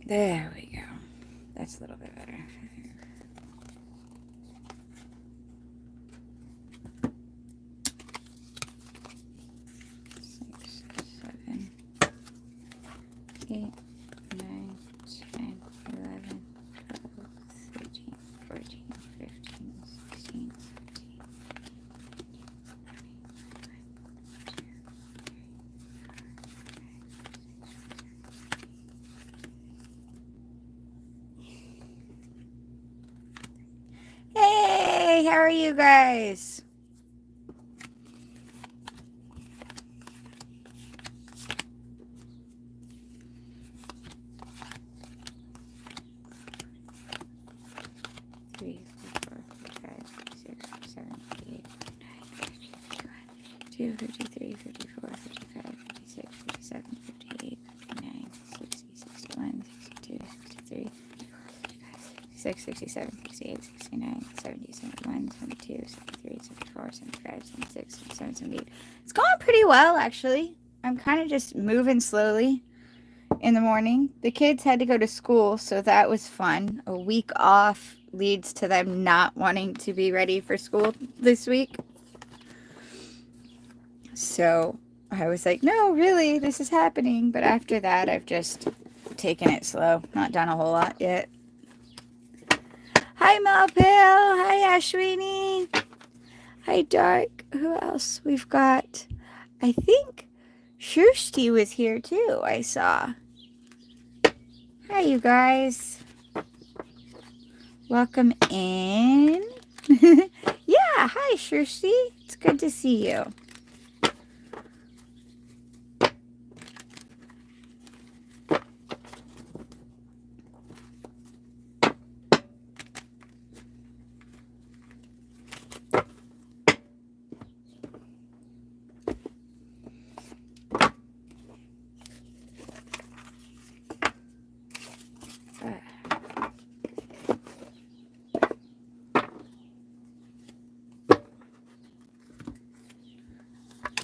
There we go. That's a little bit better. 6, 7, 8, 9, 10, 11, 12, 13, 14, 15, 16, 17. Hey, how are you guys? Three, 4, 5, 6, 7, 8, 9, 53, 54, 55, 56, 57, 58, 59, 60, 61, 62, 63, 66, 67, 68, 69, 70, 71, 72, 73, 74, 75, 76, 77, 78. It's going pretty well, actually. I'm kind of just moving slowly in the morning. The kids had to go to school, so that was fun. A week off leads to them not wanting to be ready for school this week. So I was like, no, really, this is happening. But after that, I've just taken it slow. Not done a whole lot yet. Hi, Malpil. Hi, Ashwini. Hi, Dark. Who else? We've got, I think Shushi was here too, I saw. Hi, you guys. Welcome in. Yeah, hi, Shushi. It's good to see you.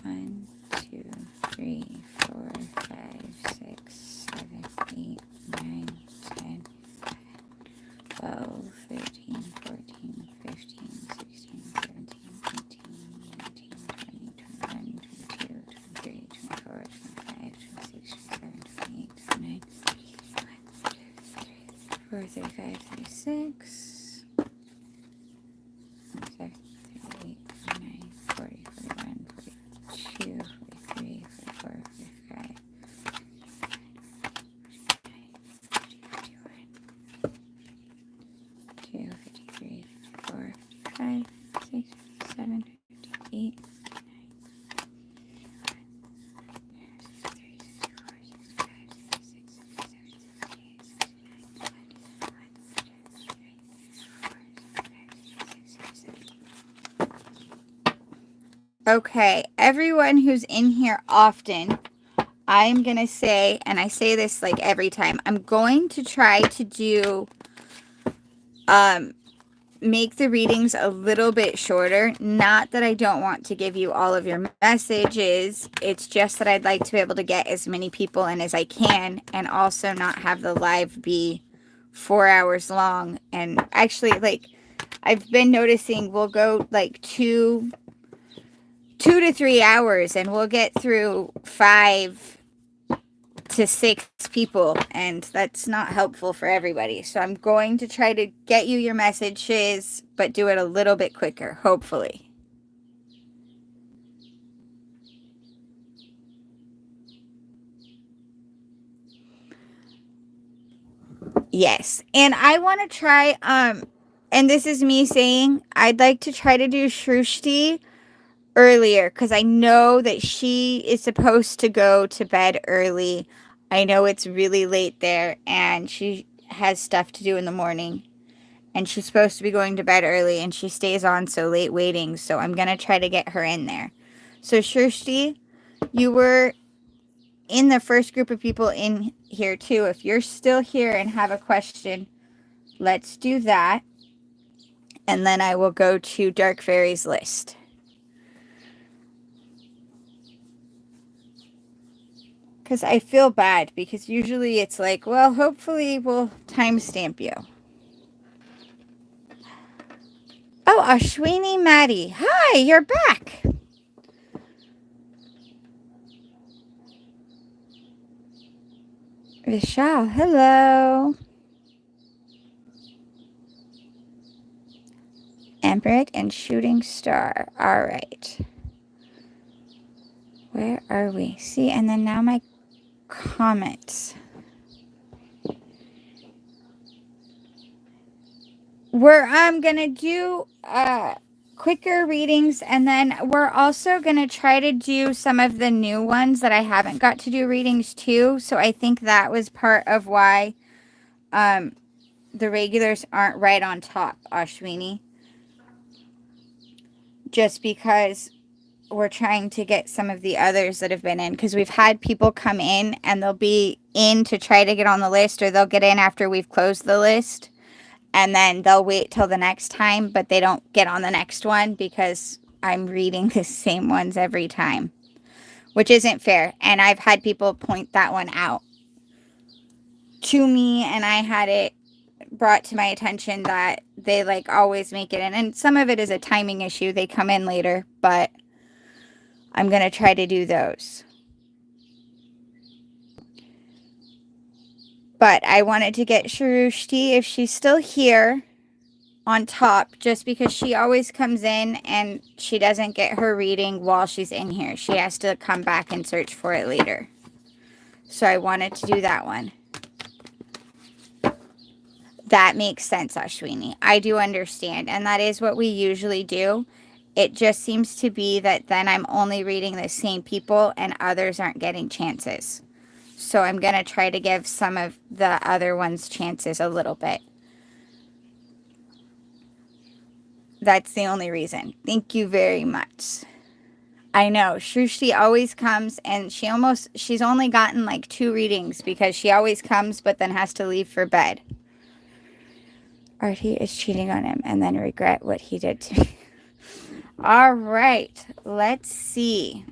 One, 2, 3, 4, 5, 6, 7, 8, 9, 10, 12, 13, 14, 15, 16, 17, 18, 19, 20, 21, 22, 23, 24, 25, 26, 27, 28, 29, 34, 35, 36, 38, 39, 40, 41, 42, 43, 44, 45, 52, 53, 54, 55, 56, 57, 58, 59. Okay, everyone who's in here often, I'm going to say, and I say this like every time, I'm going to try to do, make the readings a little bit shorter. Not that I don't want to give you all of your messages. It's just that I'd like to be able to get as many people in as I can and also not have the live be 4 hours long. And actually, like, I've been noticing we'll go like 2 to 3 hours and we'll get through 5 to 6 people, and that's not helpful for everybody. So I'm going to try to get you your messages, but do it a little bit quicker, hopefully. Yes, and I want to try, and this is me saying, I'd like to try to do Shushi earlier, because I know that she is supposed to go to bed early. I know it's really late there, and she has stuff to do in the morning. And she's supposed to be going to bed early, and she stays on so late waiting, so I'm going to try to get her in there. So, Shushi, you were in the first group of people in here, too. If you're still here and have a question, let's do that. And then I will go to Dark Fairy's list. Because I feel bad, because usually it's like, well, hopefully we'll timestamp you. Oh, Ashwini Mti. Hi, you're back. Vishal, hello. Emperor and Shooting Star. All right. Where are we? See, and then now my comments. We're gonna do quicker readings, and then we're also gonna try to do some of the new ones that I haven't got to do readings to. So I think that was part of why the regulars aren't right on top, Ashwini. Just because we're trying to get some of the others that have been in, because we've had people come in and they'll be in to try to get on the list, or they'll get in after we've closed the list, and then they'll wait till the next time, but they don't get on the next one because I'm reading the same ones every time, which isn't fair. And I've had people point that one out to me, and I had it brought to my attention that they like always make it in, and some of it is a timing issue. They come in later, but I'm going to try to do those. But I wanted to get Shushi, if she's still here, on top, just because she always comes in and she doesn't get her reading while she's in here. She has to come back and search for it later. So I wanted to do that one. That makes sense, Ashwini. I do understand. And that is what we usually do. It just seems to be that then I'm only reading the same people and others aren't getting chances. So I'm going to try to give some of the other ones chances a little bit. That's the only reason. Thank you very much. I know. Shushi always comes, and she's only gotten like 2 readings because she always comes but then has to leave for bed. Artie is cheating on him and then regret what he did to me. All right. Let's see.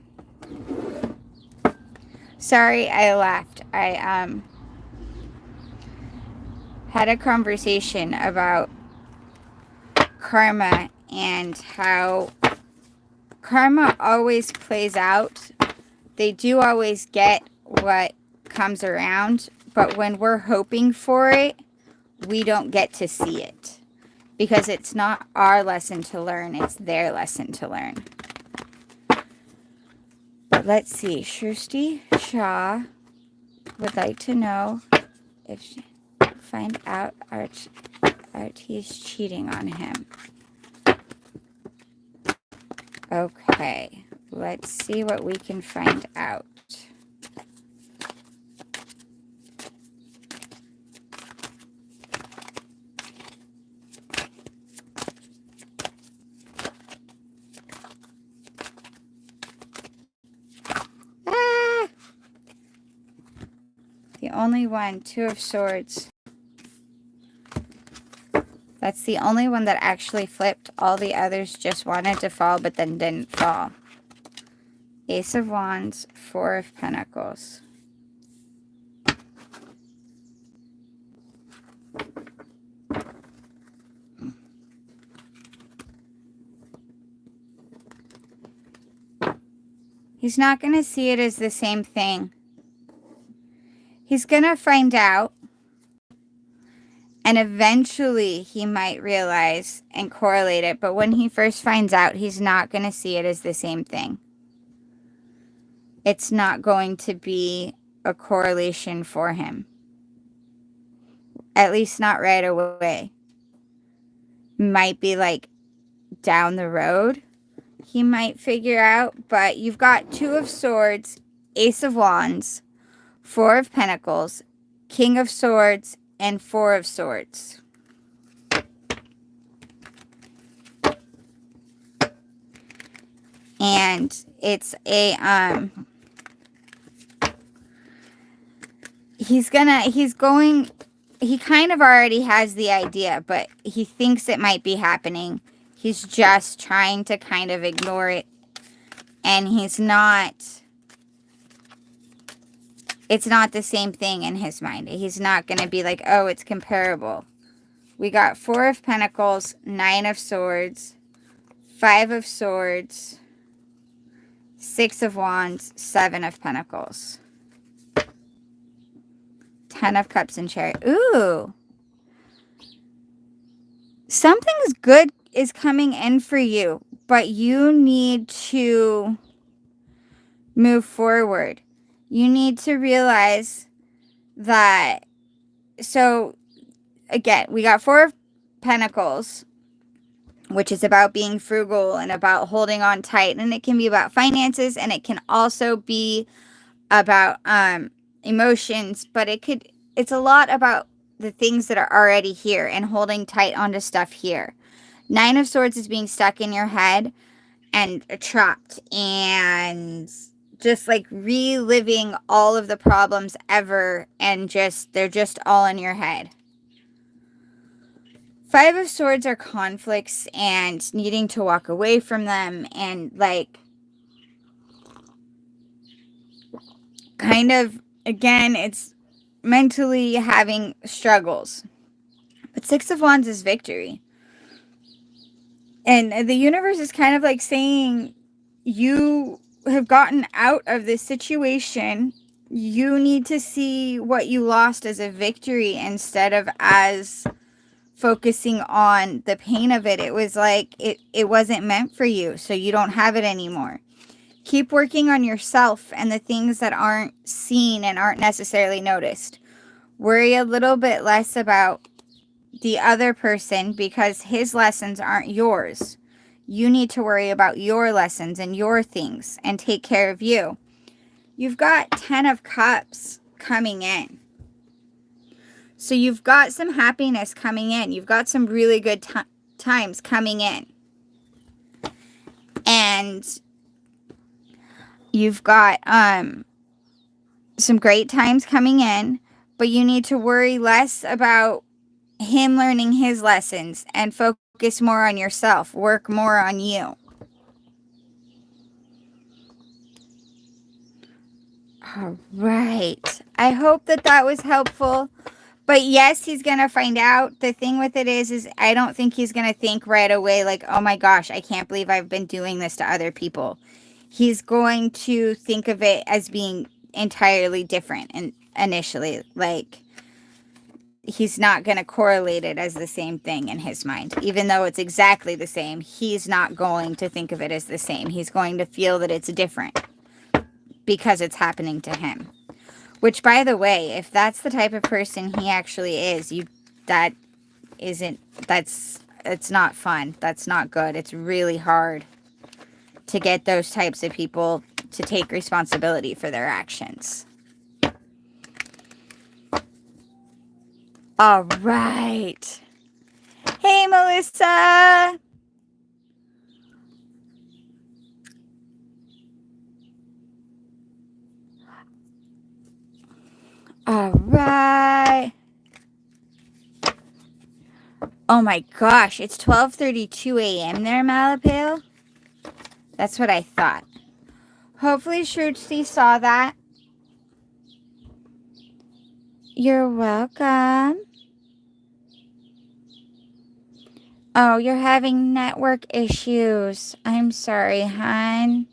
Sorry, I laughed. I had a conversation about karma and how karma always plays out. They do always get what comes around, but when we're hoping for it, we don't get to see it because it's not our lesson to learn, it's their lesson to learn. But let's see. Shushi Shah would like to know if she find out Artie's cheating on him. Okay, let's see what we can find out. Ah! The only one, 2 of Swords. That's the only one that actually flipped. All the others just wanted to fall, but then didn't fall. Ace of Wands, 4 of Pentacles. He's not going to see it as the same thing. He's going to find out. And eventually he might realize and correlate it. But when he first finds out, he's not going to see it as the same thing. It's not going to be a correlation for him. At least not right away. Might be like down the road. He might figure out. But you've got 2 of Swords, Ace of Wands, 4 of Pentacles, King of Swords, and 4 of Swords. And it's a he kind of already has the idea, but he thinks it might be happening. He's just trying to kind of ignore it, and he's not it's not the same thing in his mind. He's not going to be like, oh, it's comparable. We got 4 of Pentacles, 9 of Swords, 5 of Swords, 6 of Wands, 7 of Pentacles, 10 of Cups and Chariot. Ooh. Something's good is coming in for you, but you need to move forward. You need to realize that, so again, we got 4 of Pentacles, which is about being frugal and about holding on tight, and it can be about finances, and it can also be about emotions, but it's a lot about the things that are already here and holding tight onto stuff here. 9 of Swords is being stuck in your head and trapped and just like reliving all of the problems ever, and they're just all in your head. 5 of Swords are conflicts and needing to walk away from them, and like kind of, again, it's mentally having struggles. But 6 of Wands is victory. And the universe is kind of like saying, you have gotten out of this situation. You need to see what you lost as a victory instead of as focusing on the pain of it. It was like it wasn't meant for you, so you don't have it anymore. Keep working on yourself and the things that aren't seen and aren't necessarily noticed. Worry a little bit less about the other person because his lessons aren't yours. You need to worry about your lessons and your things and take care of you. You've got 10 of Cups coming in. So you've got some happiness coming in. You've got some really good times coming in. And you've got some great times coming in, but you need to worry less about him learning his lessons and focus more on yourself. Work more on you. All right. I hope that was helpful. But yes, he's going to find out. The thing with it is I don't think he's going to think right away like, oh my gosh, I can't believe I've been doing this to other people. He's going to think of it as being entirely different and initially. Like, he's not going to correlate it as the same thing in his mind. Even though it's exactly the same, he's not going to think of it as the same. He's going to feel that it's different because it's happening to him. Which, by the way, if that's the type of person he actually is, it's not fun. That's not good. It's really hard to get those types of people to take responsibility for their actions. All right. Hey, Melissa. All right. Oh my gosh, it's 12:32 a.m. there, Malapale. That's what I thought. Hopefully Shushi saw that. You're welcome. Oh, you're having network issues. I'm sorry, hon.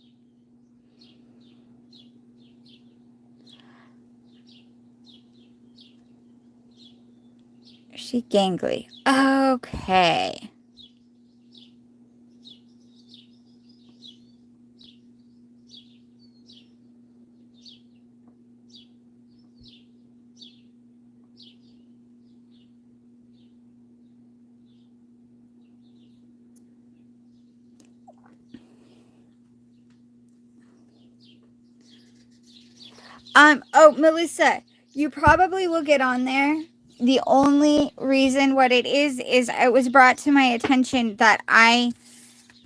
She gangly. Okay. Oh, Melissa, you probably will get on there. The only reason what it is it was brought to my attention that I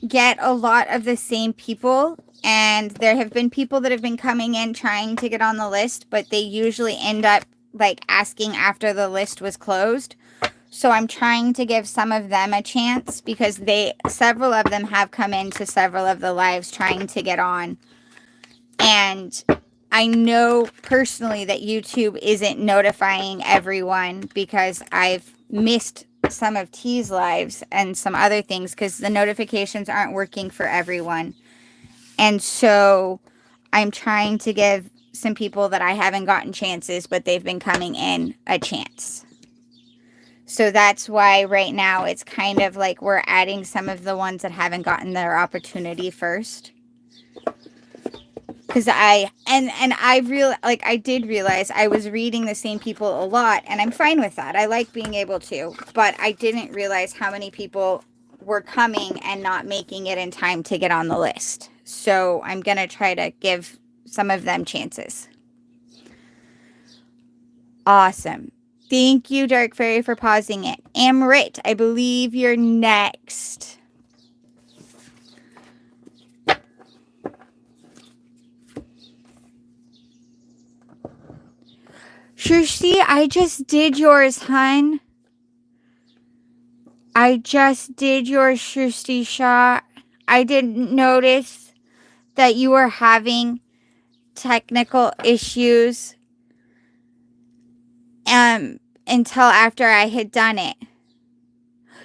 get a lot of the same people, and there have been people that have been coming in trying to get on the list, but they usually end up like asking after the list was closed. So I'm trying to give some of them a chance because several of them have come into several of the lives trying to get on. And I know personally that YouTube isn't notifying everyone because I've missed some of T's lives and some other things because the notifications aren't working for everyone. And so I'm trying to give some people that I haven't gotten chances, but they've been coming in, a chance. So that's why right now it's kind of like we're adding some of the ones that haven't gotten their opportunity first. Because I did realize I was reading the same people a lot, and I'm fine with that. I like being able to, but I didn't realize how many people were coming and not making it in time to get on the list. So I'm going to try to give some of them chances. Awesome. Thank you, Dark Fairy, for pausing it. Amrit, I believe you're next. Shushi, I just did yours, hun. I just did your Shushi shot. I didn't notice that you were having technical issues until after I had done it.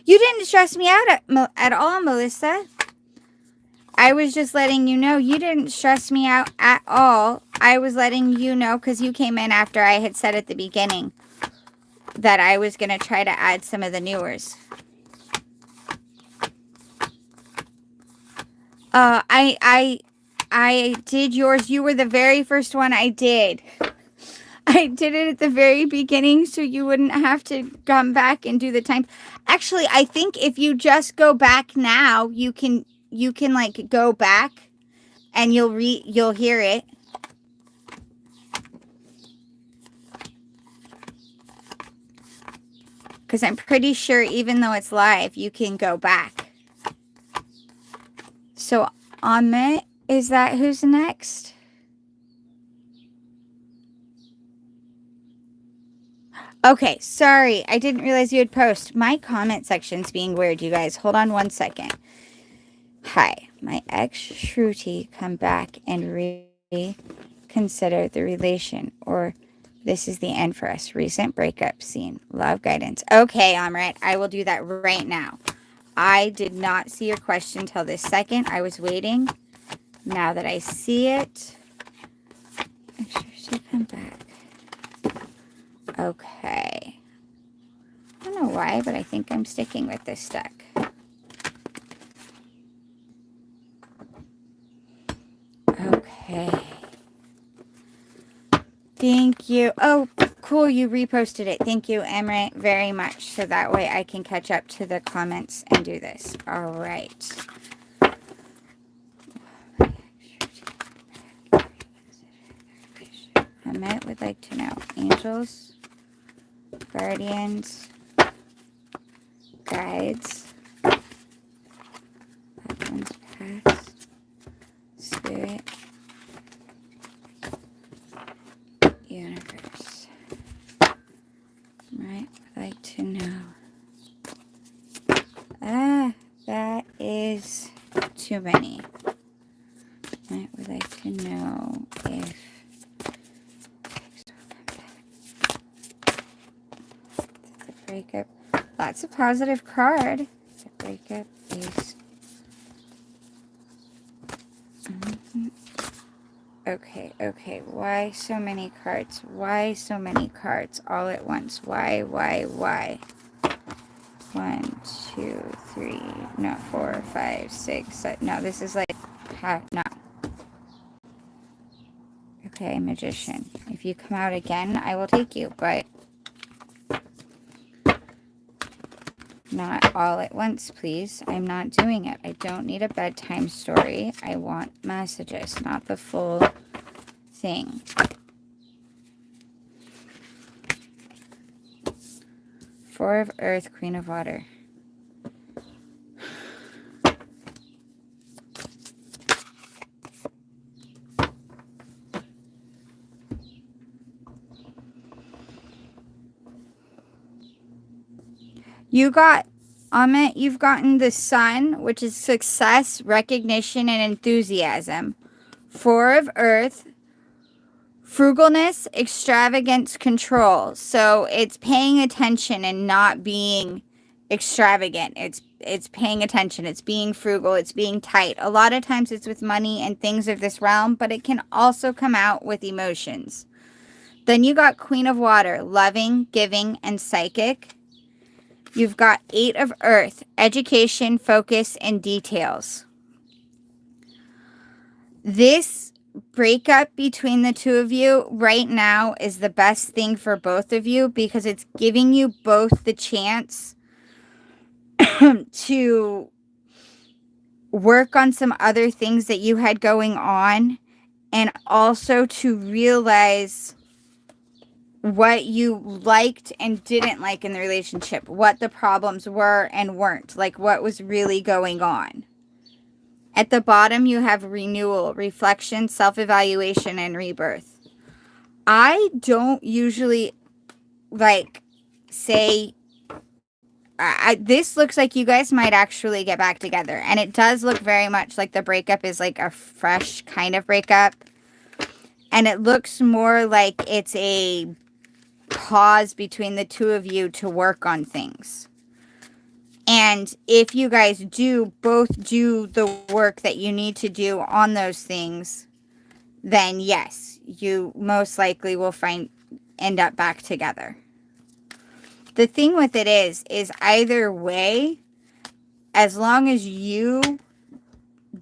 You didn't stress me out at all, Melissa. I was just letting you know you didn't stress me out at all. I was letting you know because you came in after I had said at the beginning that I was going to try to add some of the newers. I did yours. You were the very first one I did. I did it at the very beginning so you wouldn't have to come back and do the time. Actually, I think if you just go back now, you can like go back and you'll hear it. Because I'm pretty sure even though it's live, you can go back. So, Omet, is that who's next? Okay, sorry. I didn't realize you had post. My comment section's being weird, you guys. Hold on one second. Hi, my ex Shruti come back and reconsider the relation, or this is the end for us. Recent breakup scene. Love guidance. Okay, Amrit, I will do that right now. I did not see your question till this second. I was waiting. Now that I see it, Shruti come back. Okay. I don't know why, but I think I'm sticking with this deck. Okay. Thank you. Oh, cool. You reposted it. Thank you, Emre, very much. So that way I can catch up to the comments and do this. All right. Omet would like to know. Angels, guardians, guides, loved ones past, spirit, universe. Right, would like to know. That is too many. I would like to know if the breakup. That's a positive card. The breakup is. Okay. Why so many cards? Why so many cards all at once? Why? 1, 2, 3, no, 4, 5, 6, 7. No, this is like, no. Okay, magician. If you come out again, I will take you, but not all at once, please. I'm not doing it. I don't need a bedtime story. I want messages, not the full thing. Four of Earth, Queen of Water. You got, Amit, you've gotten the Sun, which is success, recognition, and enthusiasm. Four of Earth, Frugalness, extravagance, control. So it's paying attention and not being extravagant. It's paying attention. It's being frugal. It's being tight. A lot of times it's with money and things of this realm, but it can also come out with emotions. Then you got Queen of Water, loving, giving, and psychic. You've got Eight of Earth, education, focus, and details. This breakup between the two of you right now is the best thing for both of you because it's giving you both the chance to work on some other things that you had going on and also to realize what you liked and didn't like in the relationship, what the problems were and weren't, like what was really going on. At the bottom, you have renewal, reflection, self-evaluation, and rebirth. I don't usually say, this looks like you guys might actually get back together. And it does look very much like the breakup is like a fresh kind of breakup. And it looks more like it's a pause between the two of you to work on things. And if you guys do both do the work that you need to do on those things, then yes, you most likely will end up back together. The thing with it is either way, as long as you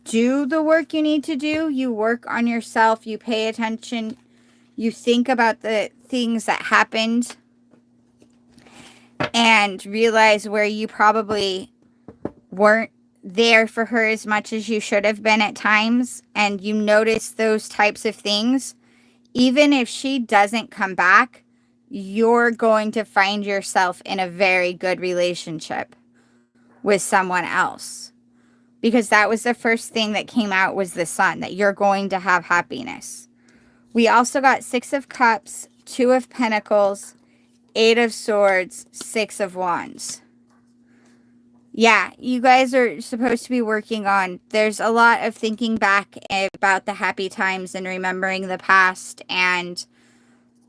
do the work you need to do, you work on yourself, you pay attention, you think about the things that happened and realize where you probably weren't there for her as much as you should have been at times, and you notice those types of things, even if she doesn't come back, you're going to find yourself in a very good relationship with someone else. Because that was the first thing that came out was the Sun, that you're going to have happiness. We also got Six of Cups, Two of Pentacles, Eight of Swords, Six of Wands. Yeah, you guys are supposed to be working on, there's a lot of thinking back about the happy times and remembering the past, and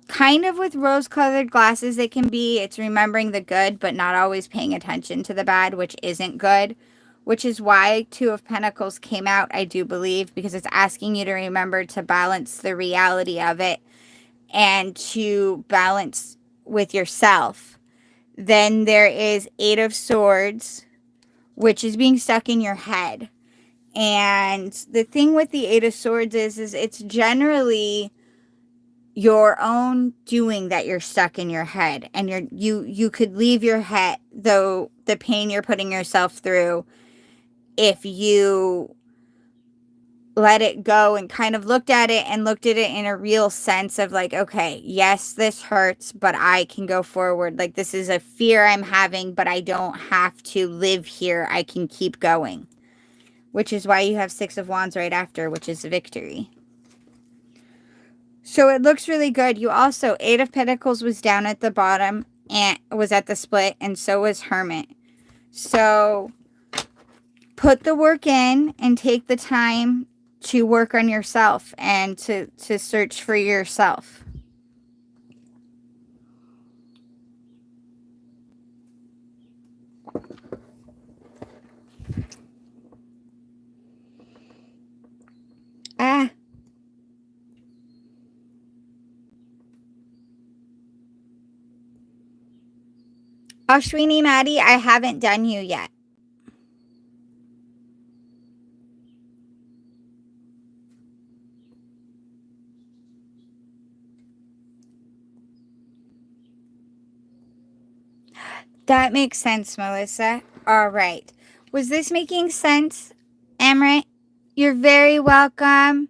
kind of with rose-colored glasses it can be, it's remembering the good but not always paying attention to the bad, which isn't good, which is why Two of Pentacles came out, I do believe, because it's asking you to remember to balance the reality of it and to balance with yourself. Then there is Eight of Swords, which is being stuck in your head. And the thing with the Eight of Swords is it's generally your own doing that you're stuck in your head. And you could leave your head, though, the pain you're putting yourself through, if you let it go and kind of looked at it in a real sense of like, okay, yes, this hurts, but I can go forward. Like, this is a fear I'm having, but I don't have to live here. I can keep going, which is why you have Six of Wands right after, which is victory. So it looks really good. You also, Eight of Pentacles was down at the bottom and was at the split, and so was Hermit. So put the work in and take the time to work on yourself and to search for yourself. Ashwini Maddie, I haven't done you yet. That makes sense, Melissa. All right. Was this making sense, Amrit? You're very welcome.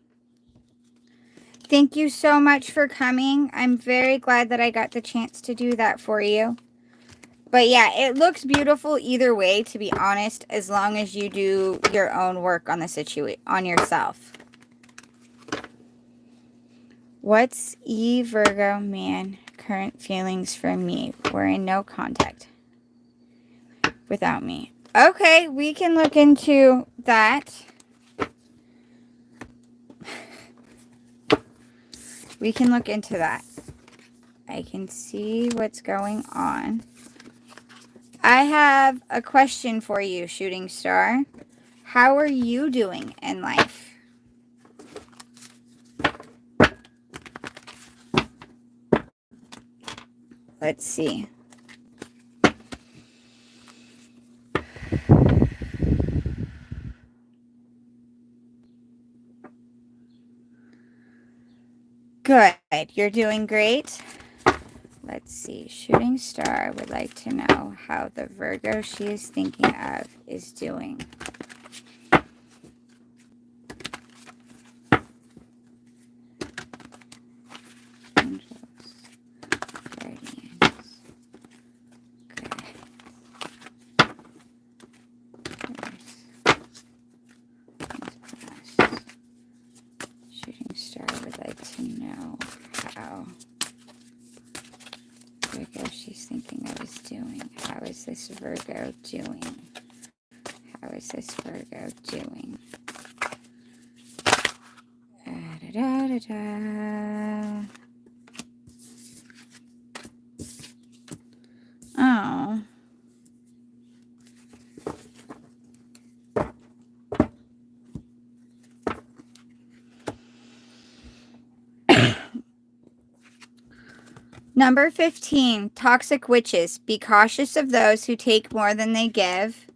Thank you so much for coming. I'm very glad that I got the chance to do that for you. But yeah, it looks beautiful either way, to be honest, as long as you do your own work on the situation, on yourself. What's Virgo man current feelings for me? We're in no contact without me. Okay, we can look into that. We can look into that. I can see what's going on. I have a question for you, Shooting Star. How are you doing in life? Let's see. Good. You're doing great. Let's see. Shooting Star would like to know how the Virgo she is thinking of is doing. Angels, guardians. Good. Shooting Star would like to know how Virgo she's thinking of is doing. How is this Virgo doing? How is this Virgo doing? Da, da, da, da. Oh. Number 15, toxic witches. Be cautious of those who take more than they give.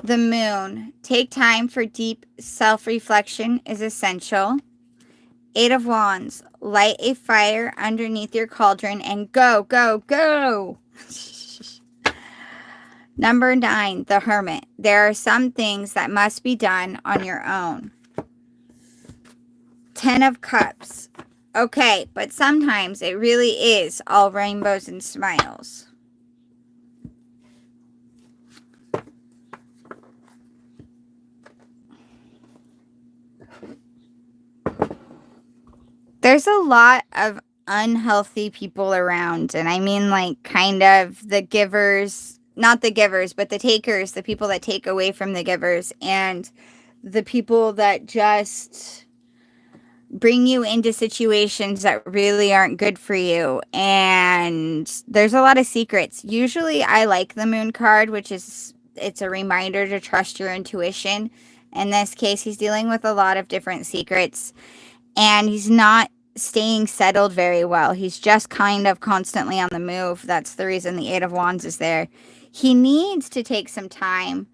The moon. Take time for deep self-reflection is essential. 8 of Wands. Light a fire underneath your cauldron and go, go, go. Number 9, the Hermit. There are some things that must be done on your own. 10 of Cups. Okay, but sometimes it really is all rainbows and smiles. There's a lot of unhealthy people around, and I mean like kind of the givers, not the givers, but the takers, the people that take away from the givers, and the people that just bring you into situations that really aren't good for you. And there's a lot of secrets. Usually I like the moon card, which is, it's a reminder to trust your intuition. In this case, he's dealing with a lot of different secrets, and he's not staying settled very well. He's just kind of constantly on the move. That's the reason the 8 of Wands is there. He needs to take some time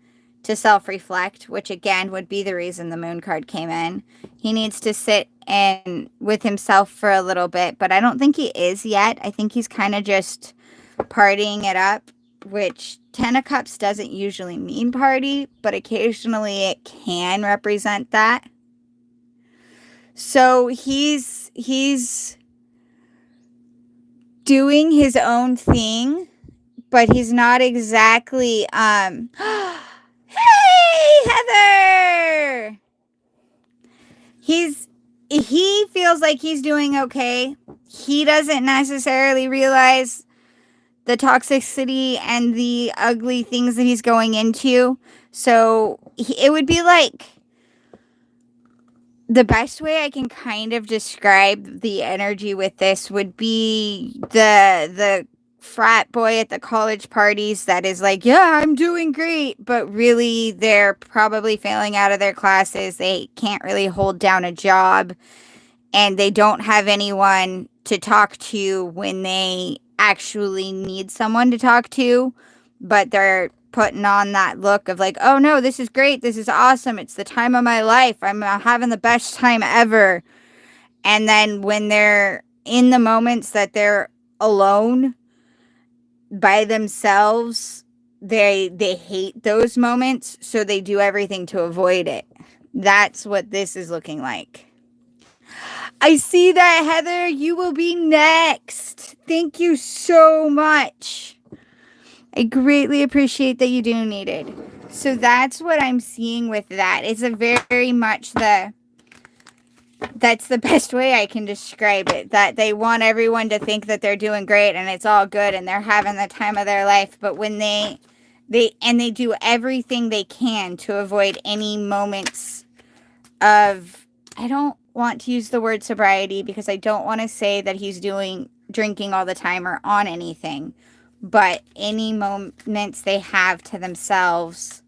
to self-reflect, which again would be the reason the moon card came in. He needs to sit and with himself for a little bit, but I don't think he is yet. I think he's kind of just partying it up, which 10 of Cups doesn't usually mean party, but occasionally it can represent that. So he's doing his own thing, but he's not exactly hey, Heather! He feels like he's doing okay. He doesn't necessarily realize the toxicity and the ugly things that he's going into. So it would be like, the best way I can kind of describe the energy with this would be the frat boy at the college parties that is like, yeah, I'm doing great, but really they're probably failing out of their classes. They can't really hold down a job, and they don't have anyone to talk to when they actually need someone to talk to, but they're putting on that look of like, oh no, this is great, this is awesome, it's the time of my life, I'm having the best time ever. And then when they're in the moments that they're alone by themselves, they hate those moments, so they do everything to avoid it. That's what this is looking like. I see that, Heather. You will be next. Thank you so much. I greatly appreciate that you donated. So that's what I'm seeing with that. It's a very much that's the best way I can describe it. That they want everyone to think that they're doing great and it's all good and they're having the time of their life. But when they do everything they can to avoid any moments of I don't want to use the word sobriety because I don't want to say that he's doing drinking all the time or on anything. But any moments they have to themselves,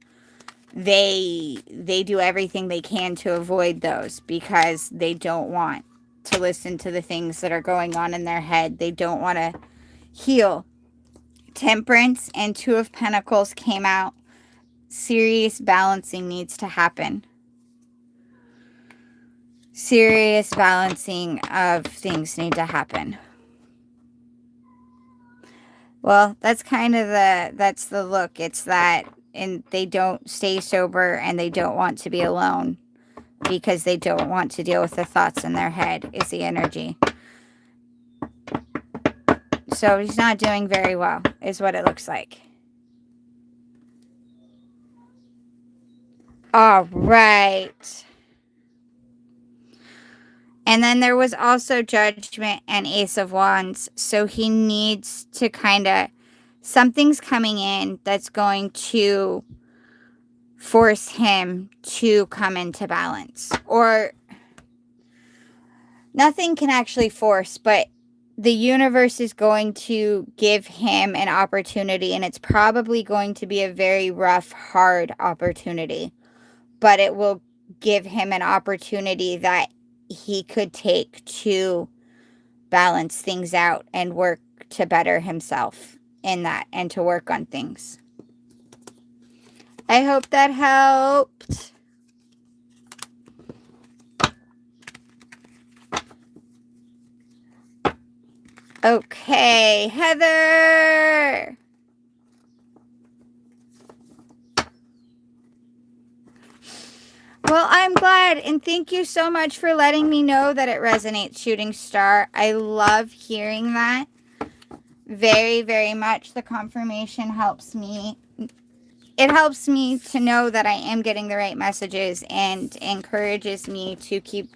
they do everything they can to avoid those because they don't want to listen to the things that are going on in their head. They don't want to heal. Temperance and Two of Pentacles came out. Serious balancing needs to happen. Serious balancing of things need to happen. Well, that's kind of that's the look. It's that, and they don't stay sober and they don't want to be alone because they don't want to deal with the thoughts in their head is the energy. So he's not doing very well is what it looks like. All right. And then there was also Judgment and Ace of Wands. So he needs to kind of, something's coming in that's going to force him to come into balance. Or nothing can actually force, but the universe is going to give him an opportunity. And it's probably going to be a very rough, hard opportunity. But it will give him an opportunity that he could take to balance things out and work to better himself in that and to work on things. I hope that helped. Okay, Heather. Well, I'm glad, and thank you so much for letting me know that it resonates, Shooting Star. I love hearing that very, very much. The confirmation helps me. It helps me to know that I am getting the right messages and encourages me to keep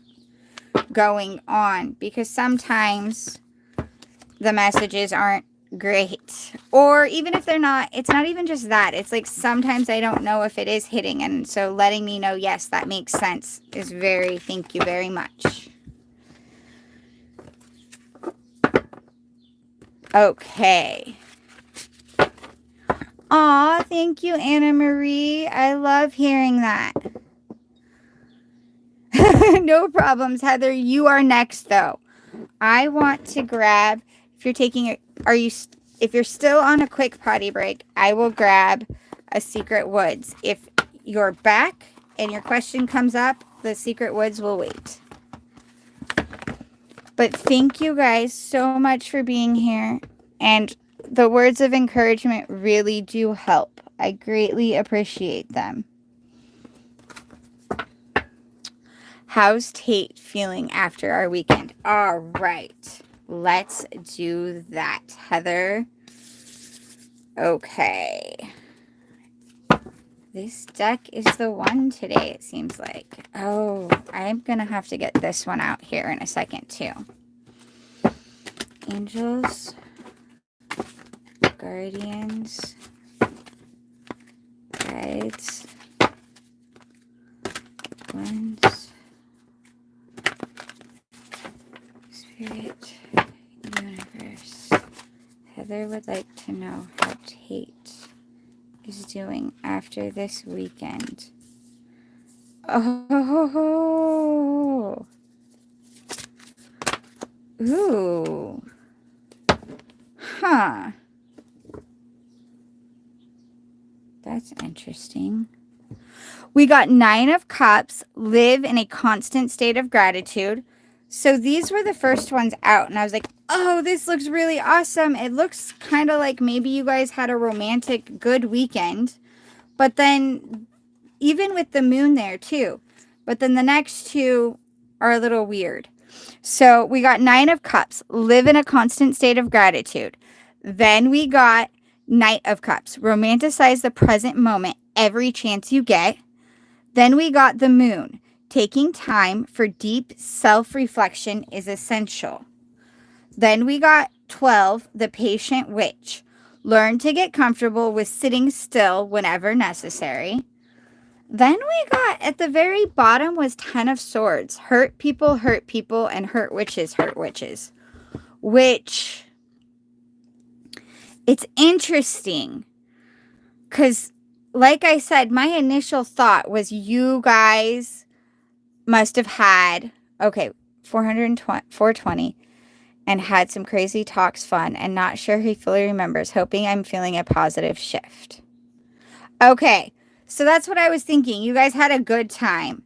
going on, because sometimes the messages aren't great, or even if they're not, it's not even just that, it's like sometimes I don't know if it is hitting, and so letting me know, yes, that makes sense, is very, thank you very much. Okay. Aw, thank you, Anna Marie. I love hearing that. No problems, Heather. You are next, though. I want to grab, if you're taking a, if you're still on a quick potty break, I will grab a Secret Woods. If you're back and your question comes up, the Secret Woods will wait. But thank you guys so much for being here. And the words of encouragement really do help. I greatly appreciate them. How's Tate feeling after our weekend? All right. Let's do that, Heather. Okay. This deck is the one today, it seems like. Oh, I'm going to have to get this one out here in a second, too. Angels, guardians, guides, ones, spirit, universe. Heather would like to know how Tate is doing after this weekend. Oh, ooh, huh. That's interesting. We got 9 of Cups, live in a constant state of gratitude. So these were the first ones out, and I was like, oh, this looks really awesome. It looks kind of like maybe you guys had a romantic, good weekend. But then, even with the moon there, too. But then the next two are a little weird. So we got 9 of Cups, live in a constant state of gratitude. Then we got Knight of Cups, romanticize the present moment every chance you get. Then we got the moon. Taking time for deep self-reflection is essential. Then we got 12, the patient witch. Learn to get comfortable with sitting still whenever necessary. Then we got at the very bottom was 10 of Swords. Hurt people, and hurt witches, which it's interesting because, like I said, my initial thought was you guys must have had, okay, 420 and had some crazy talks, fun, and not sure he fully remembers, hoping I'm feeling a positive shift. Okay, so that's what I was thinking. You guys had a good time.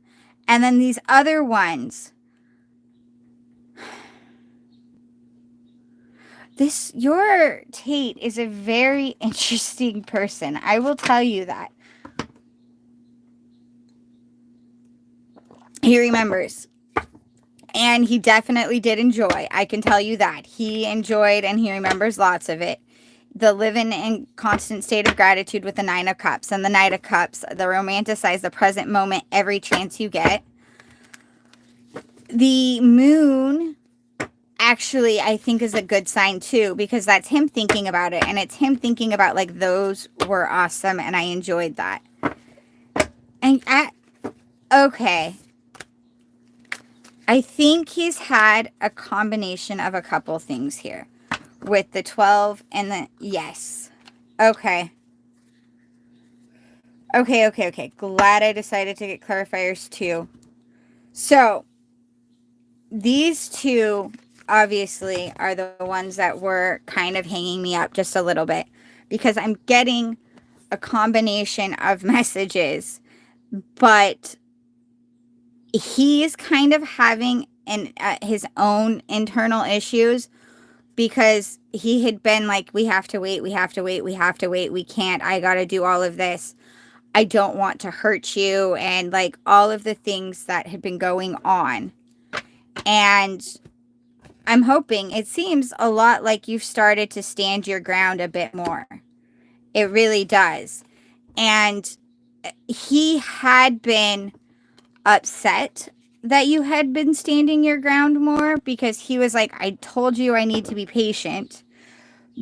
And then these other ones. Your Tate is a very interesting person. I will tell you that. He remembers. And he definitely did enjoy. I can tell you that. He enjoyed and he remembers lots of it. The living in constant state of gratitude with the 9 of Cups. And the Knight of Cups, the romanticize the present moment every chance you get. The moon, actually, I think is a good sign too, because that's him thinking about it. And it's him thinking about, like, those were awesome and I enjoyed that. And okay. I think he's had a combination of a couple things here with the 12 and the, yes. Okay. Okay. Glad I decided to get clarifiers too. So, these two obviously are the ones that were kind of hanging me up just a little bit because I'm getting a combination of messages, but he's kind of having his own internal issues because he had been like, we have to wait, we can't, I gotta do all of this, I don't want to hurt you, and like all of the things that had been going on. And I'm hoping, it seems a lot like you've started to stand your ground a bit more. It really does. And he had been upset that you had been standing your ground more because he was like, I told you I need to be patient.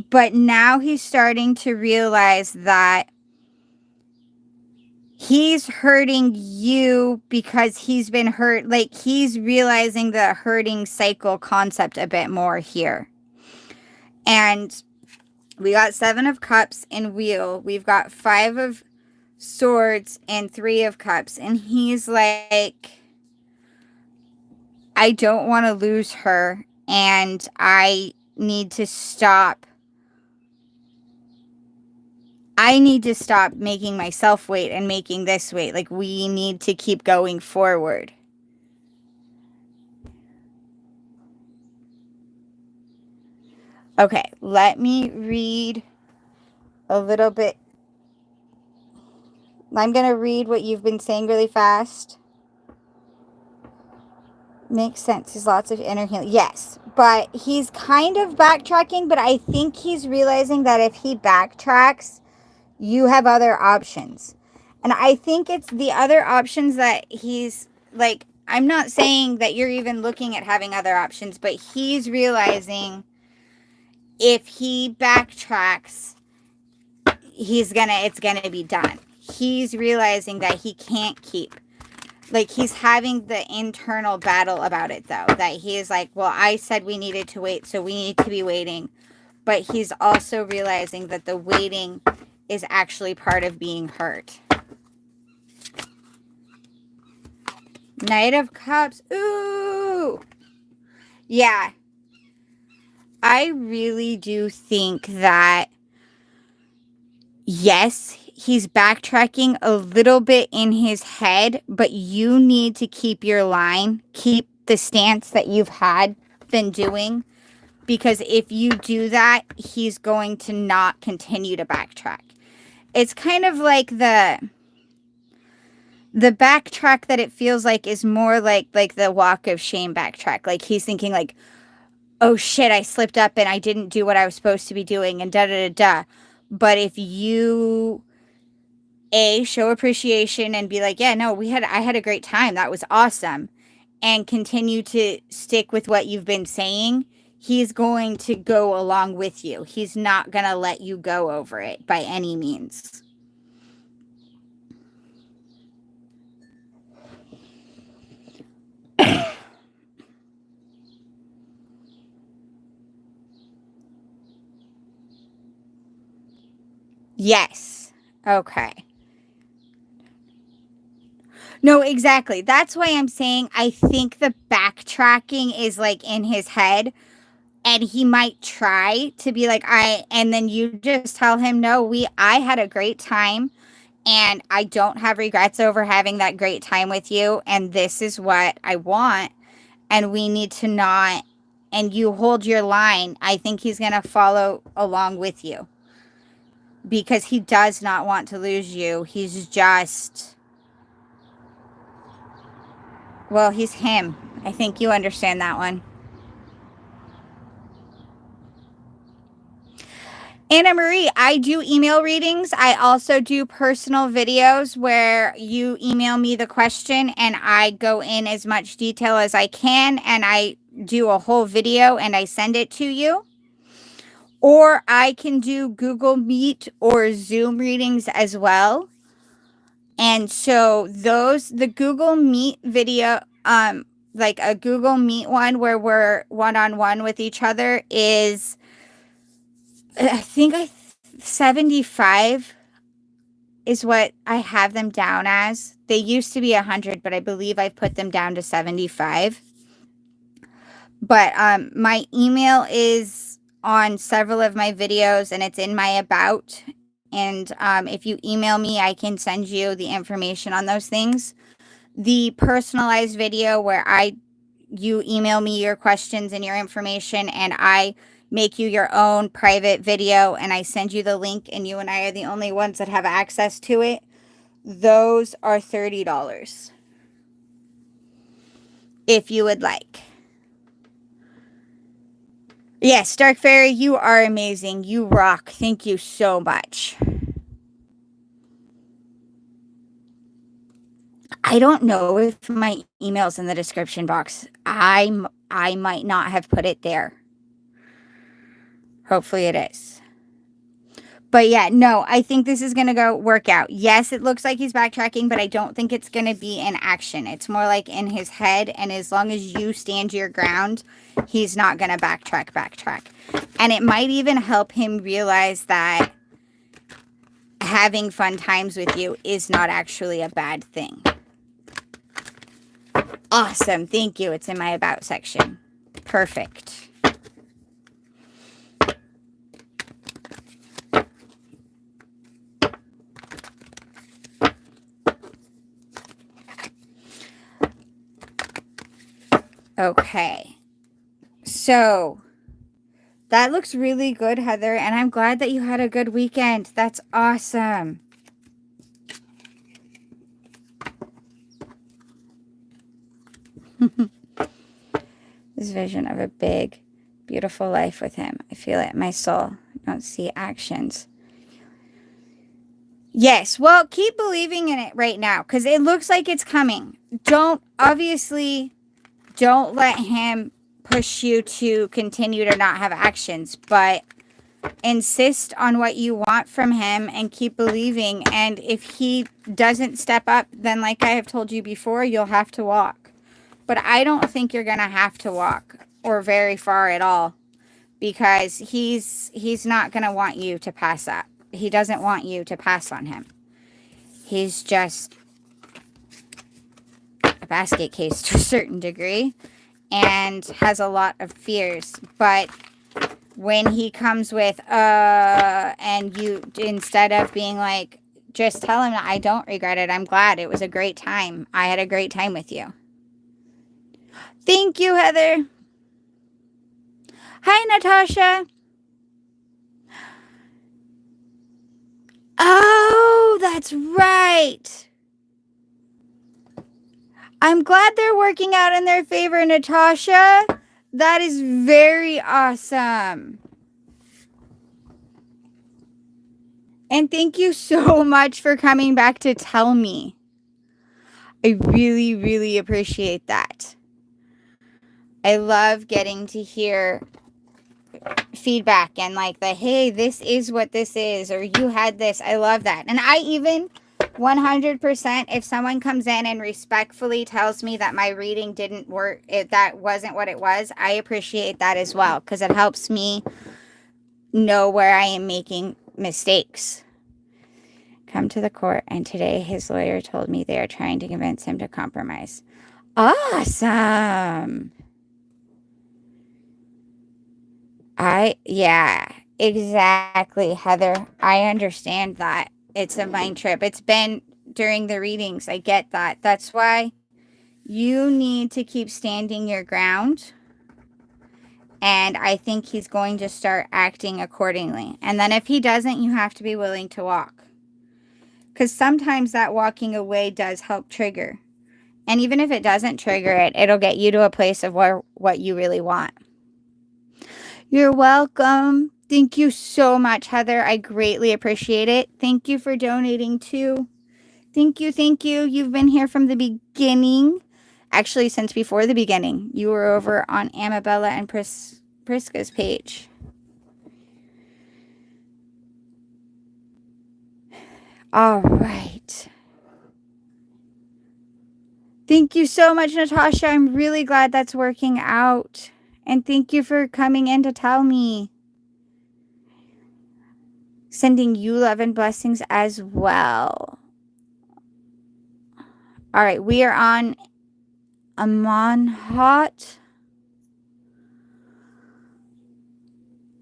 But now he's starting to realize that he's hurting you because he's been hurt. Like, he's realizing the hurting cycle concept a bit more here. And we got 7 of Cups and Wheel. We've got 5 of Swords and 3 of Cups. And he's like, I don't want to lose her, and I need to stop. I need to stop making myself wait and making this wait. Like, we need to keep going forward. Okay, let me read a little bit. I'm going to read what you've been saying really fast. Makes sense. There's lots of inner healing. Yes, but he's kind of backtracking, but I think he's realizing that if he backtracks, you have other options. And I think it's the other options that he's like, I'm not saying that you're even looking at having other options, but he's realizing if he backtracks, it's gonna be done. He's realizing that he can't keep, like, he's having the internal battle about it though, that he is like, well, I said we needed to wait, so we need to be waiting. But he's also realizing that the waiting is actually part of being hurt. Knight of Cups. Ooh. Yeah. I really do think that, yes, he's backtracking a little bit in his head, but you need to keep your line, keep the stance that you've been doing, because if you do that, he's going to not continue to backtrack. It's kind of like the backtrack that it feels like is more like the walk of shame backtrack. Like, he's thinking like, oh shit, I slipped up and I didn't do what I was supposed to be doing and da-da-da-da. But if you show appreciation and be like, yeah, no, I had a great time, that was awesome, and continue to stick with what you've been saying, he's going to go along with you. He's not going to let you go over it by any means. Yes. Okay. No, exactly. That's why I'm saying I think the backtracking is like in his head, and he might try to be like, and then you just tell him, no, I had a great time and I don't have regrets over having that great time with you. And this is what I want. And we need to not, and you hold your line. I think he's going to follow along with you because he does not want to lose you. He's just, well, he's him. I think you understand that one. Anna Marie, I do email readings. I also do personal videos where you email me the question and I go in as much detail as I can and I do a whole video and I send it to you. Or I can do Google Meet or Zoom readings as well. And so the Google Meet video, like a Google Meet one where we're one-on-one with each other is, I think 75 is what I have them down as. They used to be 100, but I believe I've put them down to 75. But my email is on several of my videos and it's in my about. And if you email me, I can send you the information on those things. The personalized video where you email me your questions and your information and I make you your own private video and I send you the link and you and I are the only ones that have access to it. Those are $30 if you would like. Yes, Dark Fairy, you are amazing. You rock. Thank you so much. I don't know if my email's in the description box. I might not have put it there. Hopefully it is. But yeah, no, I think this is going to work out. Yes, it looks like he's backtracking, but I don't think it's going to be in action. It's more like in his head. And as long as you stand your ground, he's not going to backtrack. And it might even help him realize that having fun times with you is not actually a bad thing. Awesome. Thank you. It's in my about section. Perfect. Okay. So that looks really good, Heather. And I'm glad that you had a good weekend. That's awesome. This vision of a big, beautiful life with him. I feel it in my soul. I don't see actions. Yes, well, keep believing in it right now because it looks like it's coming. Obviously, don't let him push you to continue to not have actions, but insist on what you want from him and keep believing. And if he doesn't step up, then like I have told you before, you'll have to walk. But I don't think you're going to have to walk or very far at all because he's not going to want you to pass up. He doesn't want you to pass on him. He's just a basket case to a certain degree and has a lot of fears. But when he comes with, and you, instead of being like, just tell him, I don't regret it. I'm glad. It was a great time. I had a great time with you. Thank you, Heather. Hi, Natasha. Oh, that's right. I'm glad they're working out in their favor, Natasha. That is very awesome. And thank you so much for coming back to tell me. I really, really appreciate that. I love getting to hear feedback and like hey, this is what this is, or you had this. I love that. And I even 100%, if someone comes in and respectfully tells me that my reading didn't work, that wasn't what it was, I appreciate that as well because it helps me know where I am making mistakes. come to the court, and today his lawyer told me they are trying to convince him to compromise. Awesome. Yeah, exactly, Heather. I understand that. It's a mind trip. It's been during the readings. I get that. That's why you need to keep standing your ground. And I think he's going to start acting accordingly. And then if he doesn't, you have to be willing to walk. Because sometimes that walking away does help trigger. And even if it doesn't trigger it, it'll get you to a place of what you really want. You're welcome. Thank you so much, Heather. I greatly appreciate it. Thank you for donating too. Thank you. Thank you. You've been here from the beginning. Actually, since before the beginning. You were over on Amabella and Priska's page. All right. Thank you so much, Natasha. I'm really glad that's working out. And thank you for coming in to tell me. Sending you love and blessings as well. All right, we are on Amonhot.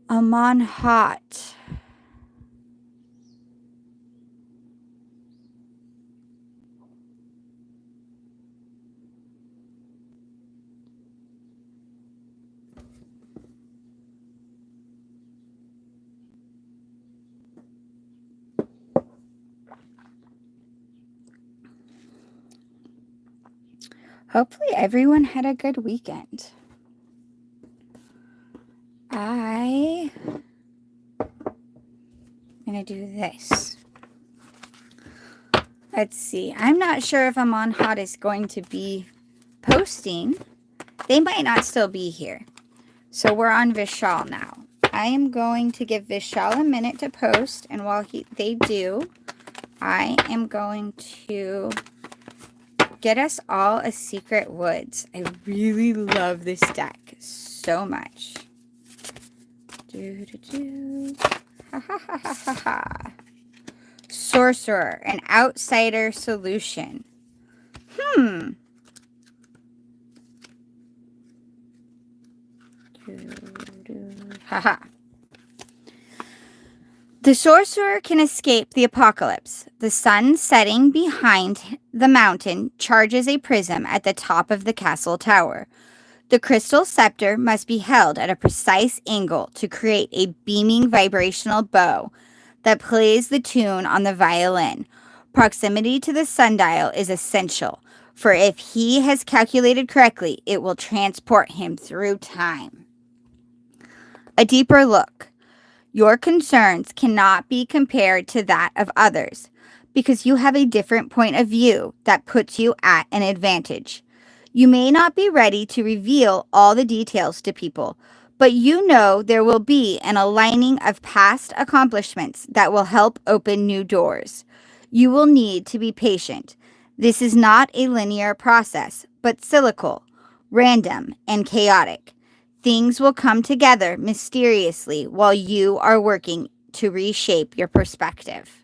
Amonhot. Hopefully everyone had a good weekend. I'm going to do this. Let's see. I'm not sure if Amonhot is going to be posting. They might not still be here. So we're on Vishal now. I am going to give Vishal a minute to post. And while they do, I am going to get us all a Secret Woods. I really love this deck so much. Ha ha ha ha ha ha. Sorcerer, an outsider solution. Haha. The sorcerer can escape the apocalypse. The sun setting behind the mountain charges a prism at the top of the castle tower. The crystal scepter must be held at a precise angle to create a beaming vibrational bow that plays the tune on the violin. Proximity to the sundial is essential, for if he has calculated correctly, it will transport him through time. A deeper look. Your concerns cannot be compared to that of others because you have a different point of view that puts you at an advantage. You may not be ready to reveal all the details to people, but you know there will be an aligning of past accomplishments that will help open new doors. You will need to be patient. This is not a linear process, but cyclical, random, and chaotic. Things will come together mysteriously while you are working to reshape your perspective.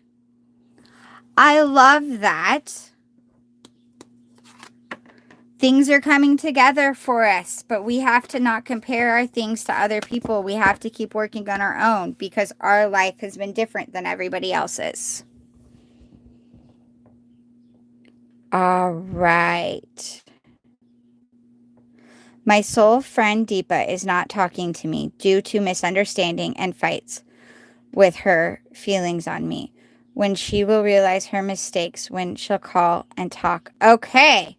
I love that. Things are coming together for us, but we have to not compare our things to other people. We have to keep working on our own because our life has been different than everybody else's. All right. My soul friend Deepa is not talking to me due to misunderstanding and fights with her feelings on me. When she will realize her mistakes, when she'll call and talk. Okay.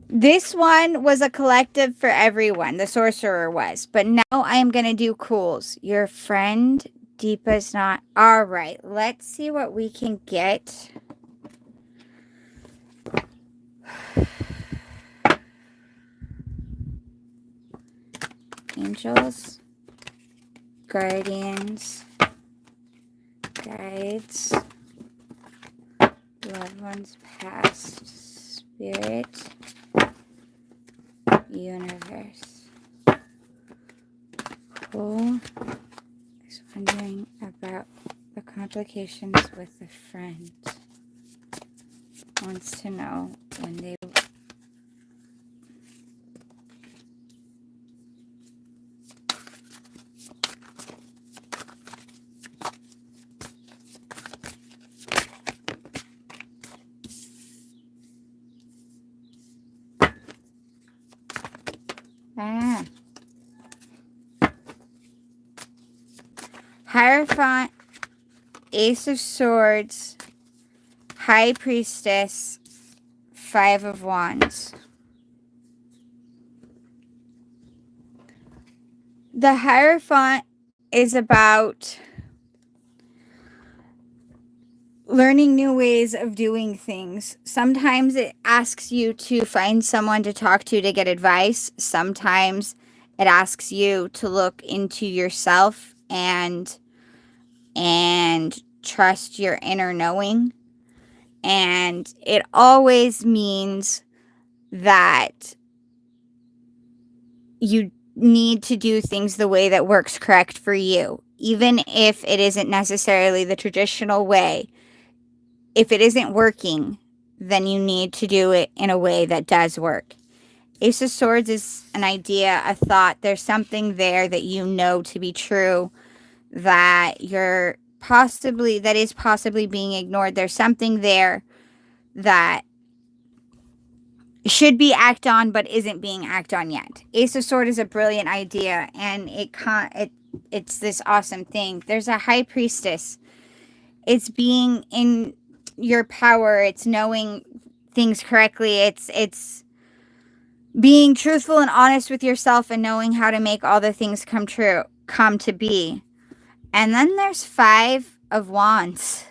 This one was a collective for everyone. The sorcerer was. But now I am going to do cools. Your friend Deepa's not. All right. Let's see what we can get. Angels, guardians, guides, loved ones past, spirit, universe. Who is wondering about the Complications with a friend. Wants to know when they... Hierophant, Ace of Swords, High Priestess, Five of Wands. The Hierophant is about learning new ways of doing things. Sometimes it asks you to find someone to talk to get advice. Sometimes it asks you to look into yourself and trust your inner knowing. And it always means that you need to do things the way that works correct for you, even if it isn't necessarily the traditional way. If it isn't working, then you need to do it in a way that does work. Ace of Swords is an idea, a thought. There's something there that you know to be true, that that is possibly being ignored. There's something there that should be acted on but isn't being acted on yet. Ace of Swords is a brilliant idea, and it's this awesome thing. There's a High Priestess. It's being in your power. It's knowing things correctly. It's being truthful and honest with yourself and knowing how to make all the things come to be. And then there's Five of Wands,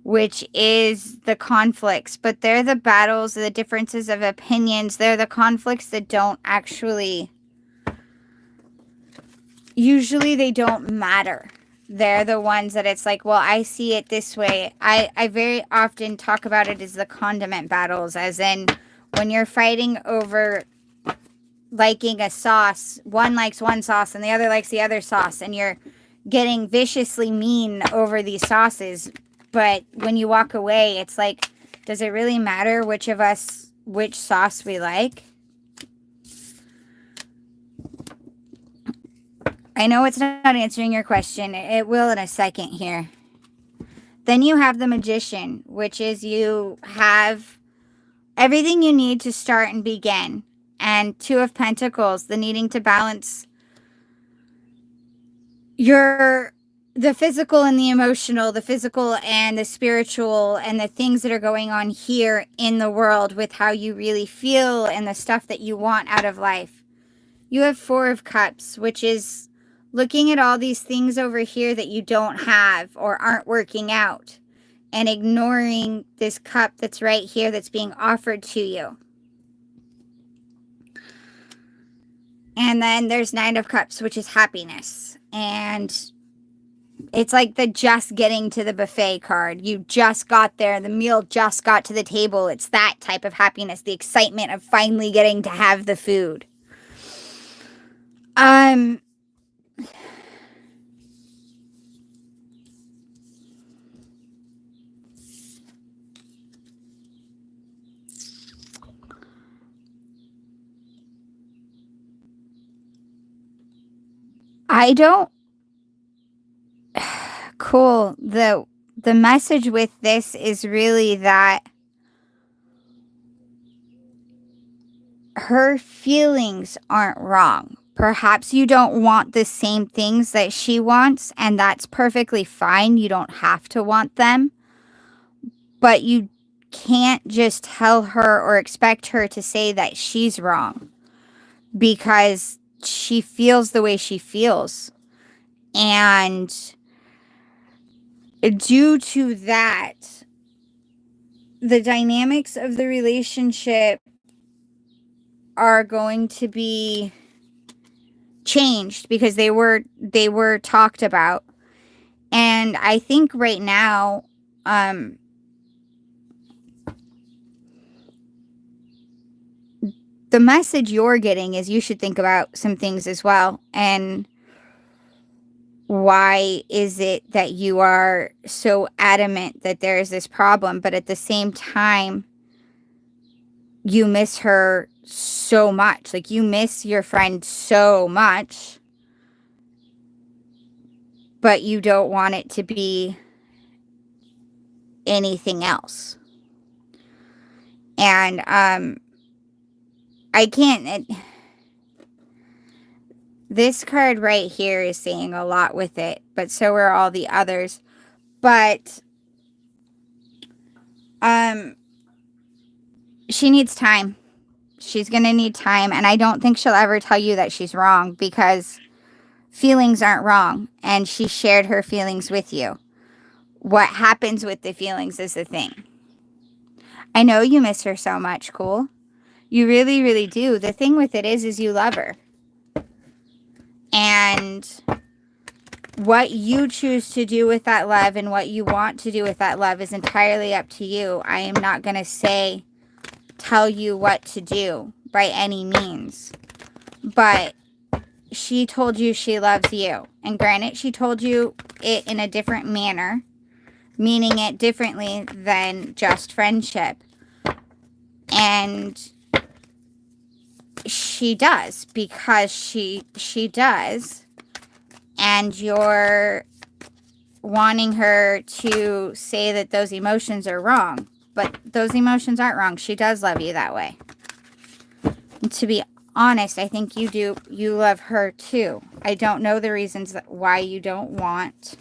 which is the conflicts, but they're the battles, the differences of opinions. They're the conflicts that don't actually, usually they don't matter. They're the ones that it's like, well, I see it this way. I very often talk about it as the condiment battles, as in when you're fighting over liking a sauce, one likes one sauce and the other likes the other sauce, and you're getting viciously mean over these sauces. But when you walk away, it's like, does it really matter which sauce we like? I know it's not answering your question. It will in a second here. Then you have the Magician, which is you have everything you need to start and begin. And Two of Pentacles, the needing to balance the physical and the emotional, the physical and the spiritual, and the things that are going on here in the world with how you really feel and the stuff that you want out of life. You have Four of Cups, which is looking at all these things over here that you don't have or aren't working out, and ignoring this cup that's right here that's being offered to you. And then there's Nine of Cups, which is happiness. And it's like the just getting to the buffet card. You just got there. The meal just got to the table. It's that type of happiness, the excitement of finally getting to have the food. Cool. The message with this is really that her feelings aren't wrong. Perhaps you don't want the same things that she wants, and that's perfectly fine. You don't have to want them. But you can't just tell her or expect her to say that she's wrong, because she feels the way she feels. And due to that, the dynamics of the relationship are going to be changed because they were talked about. And I think right now, the message you're getting is you should think about some things as well. And why is it that you are so adamant that there is this problem, but at the same time, you miss her so much. Like, you miss your friend so much, but you don't want it to be anything else. And I can't... This card right here is saying a lot with it, but so are all the others. But she needs time. She's going to need time, and I don't think she'll ever tell you that she's wrong, because feelings aren't wrong, and she shared her feelings with you. What happens with the feelings is the thing. I know you miss her so much, cool. You really, really do. The thing with it is you love her. And what you choose to do with that love and what you want to do with that love is entirely up to you. I am not going to tell you what to do by any means. But she told you she loves you. And granted, she told you it in a different manner, meaning it differently than just friendship. And she does, because she does. And you're wanting her to say that those emotions are wrong. But those emotions aren't wrong. She does love you that way. And to be honest, I think you do. You love her too. I don't know the reasons why you don't want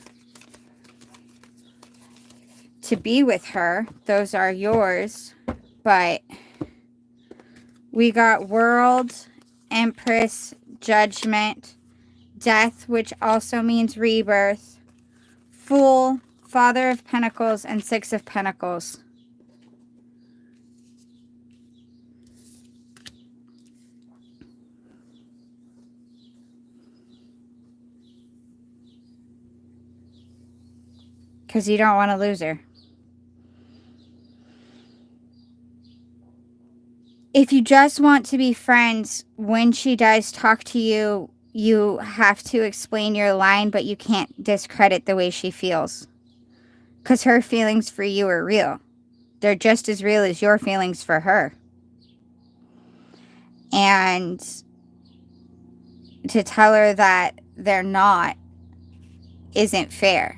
to be with her. Those are yours. But we got World, Empress, Judgment, Death, which also means rebirth, Fool, Father of Pentacles, and Six of Pentacles. Because you don't want to lose her. If you just want to be friends, when she does talk to you, you have to explain your line, but you can't discredit the way she feels. Because her feelings for you are real. They're just as real as your feelings for her. And to tell her that they're not isn't fair.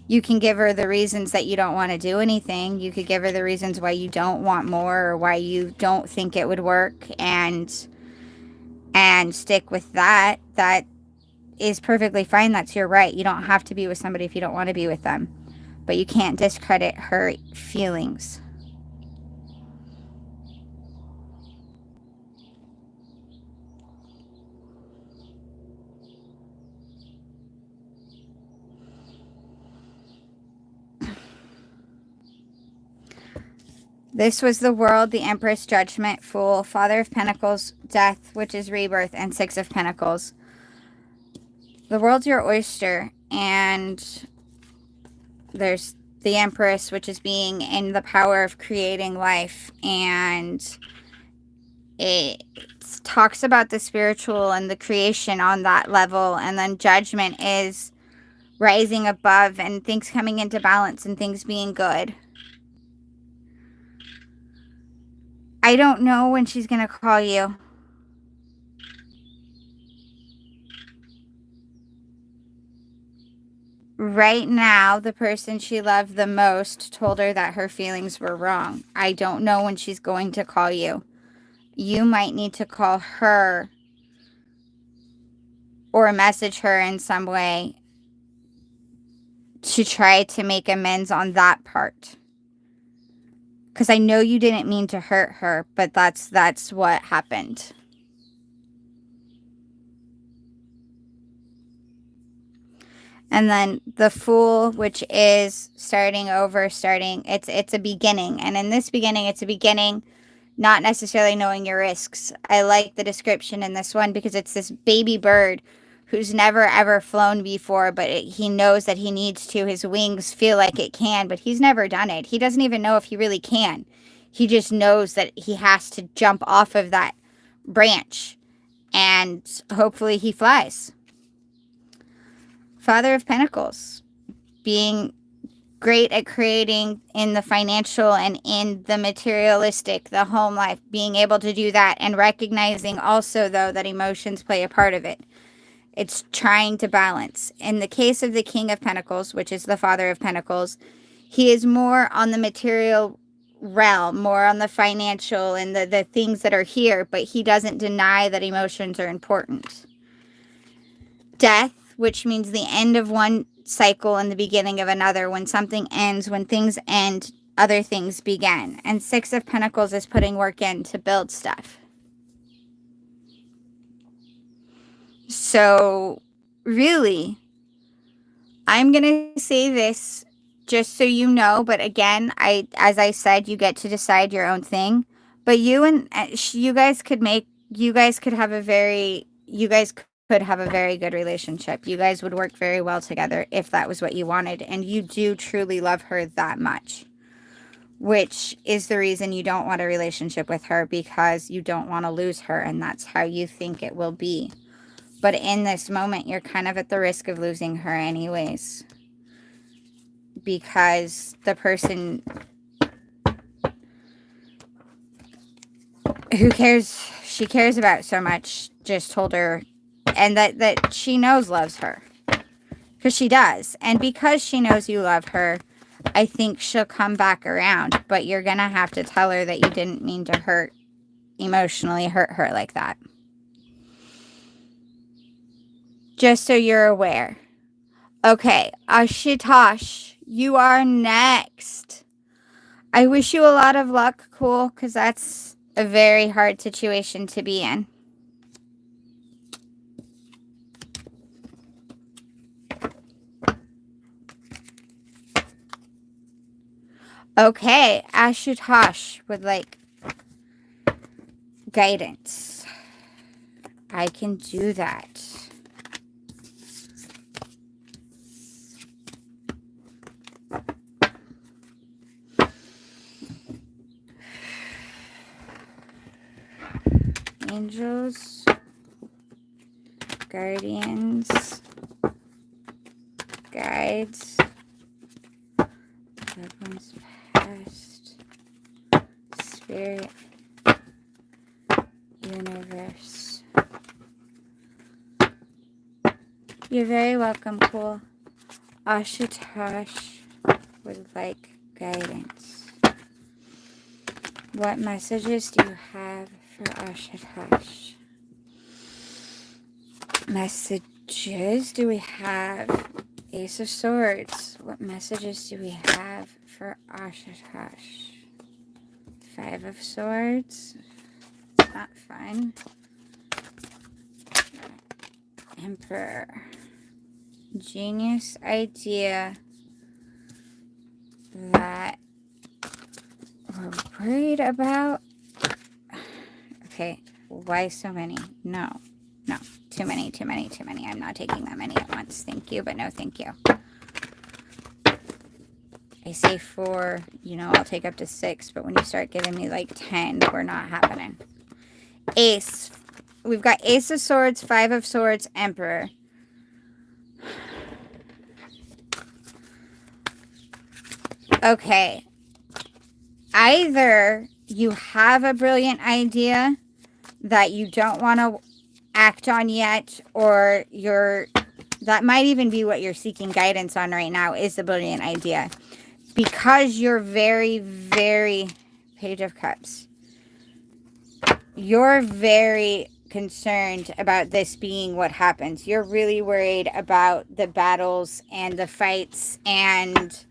You can give her the reasons that you don't want to do anything. You could give her the reasons why you don't want more, or why you don't think it would work, and stick with that. That is perfectly fine. That's your right. You don't have to be with somebody if you don't want to be with them. But you can't discredit her feelings. This was the World, the Empress, Judgment, Fool, Father of Pentacles, Death, which is rebirth, and Six of Pentacles. The World's your oyster, and there's the Empress, which is being in the power of creating life, and it talks about the spiritual and the creation on that level. And then Judgment is rising above and things coming into balance and things being good. I don't know when she's going to call you. Right now, the person she loved the most told her that her feelings were wrong. I don't know when she's going to call you. You might need to call her or message her in some way to try to make amends on that part. Because I know you didn't mean to hurt her, but that's what happened. And then the Fool, which is starting over, it's a beginning. And in this beginning, it's a beginning not necessarily knowing your risks. I like the description in this one because it's this baby bird who's never ever flown before, but he knows that he needs to. His wings feel like it can, but he's never done it. He doesn't even know if he really can. He just knows that he has to jump off of that branch, and hopefully he flies. Father of Pentacles, being great at creating in the financial and in the materialistic, the home life, being able to do that, and recognizing also, though, that emotions play a part of it. It's trying to balance. In the case of the King of Pentacles, which is the Father of Pentacles, he is more on the material realm, more on the financial and the things that are here, but he doesn't deny that emotions are important. Death, which means the end of one cycle and the beginning of another. When something ends, when things end, other things begin. And Six of Pentacles is putting work in to build stuff. So, really, I'm going to say this just so you know, but again, as I said, you get to decide your own thing. But you guys could have a very good relationship. You guys would work very well together if that was what you wanted. And you do truly love her that much, which is the reason you don't want a relationship with her, because you don't want to lose her. And that's how you think it will be. But in this moment, you're kind of at the risk of losing her anyways, because the person she cares about so much just told her, and that she knows loves her, because she does. And because she knows you love her, I think she'll come back around, but you're gonna have to tell her that you didn't mean to emotionally hurt her like that. Just so you're aware. Okay, Ashutosh, you are next. I wish you a lot of luck, cool, because that's a very hard situation to be in. Okay, Ashutosh would like guidance. I can do that. Angels, guardians, guides, loved ones past, spirit, universe. You're very welcome, cool. Ashutosh would like guidance. What messages do you have for Ashutosh? Messages do we have? Ace of Swords. What messages do we have for Ashutosh? Five of Swords. It's not fun. Emperor. Genius idea that we're worried about. Okay, why so many? No, too many. I'm not taking that many at once. Thank you, but no thank you. I say 4, I'll take up to 6, but when you start giving me like 10, we're not happening. Ace. We've got Ace of Swords, 5 of Swords, Emperor. Okay. Either you have a brilliant idea that you don't want to act on yet, or that might even be what you're seeking guidance on right now, is the brilliant idea. Because you're very, very, Page of Cups. You're very concerned about this being what happens. You're really worried about the battles and the fights and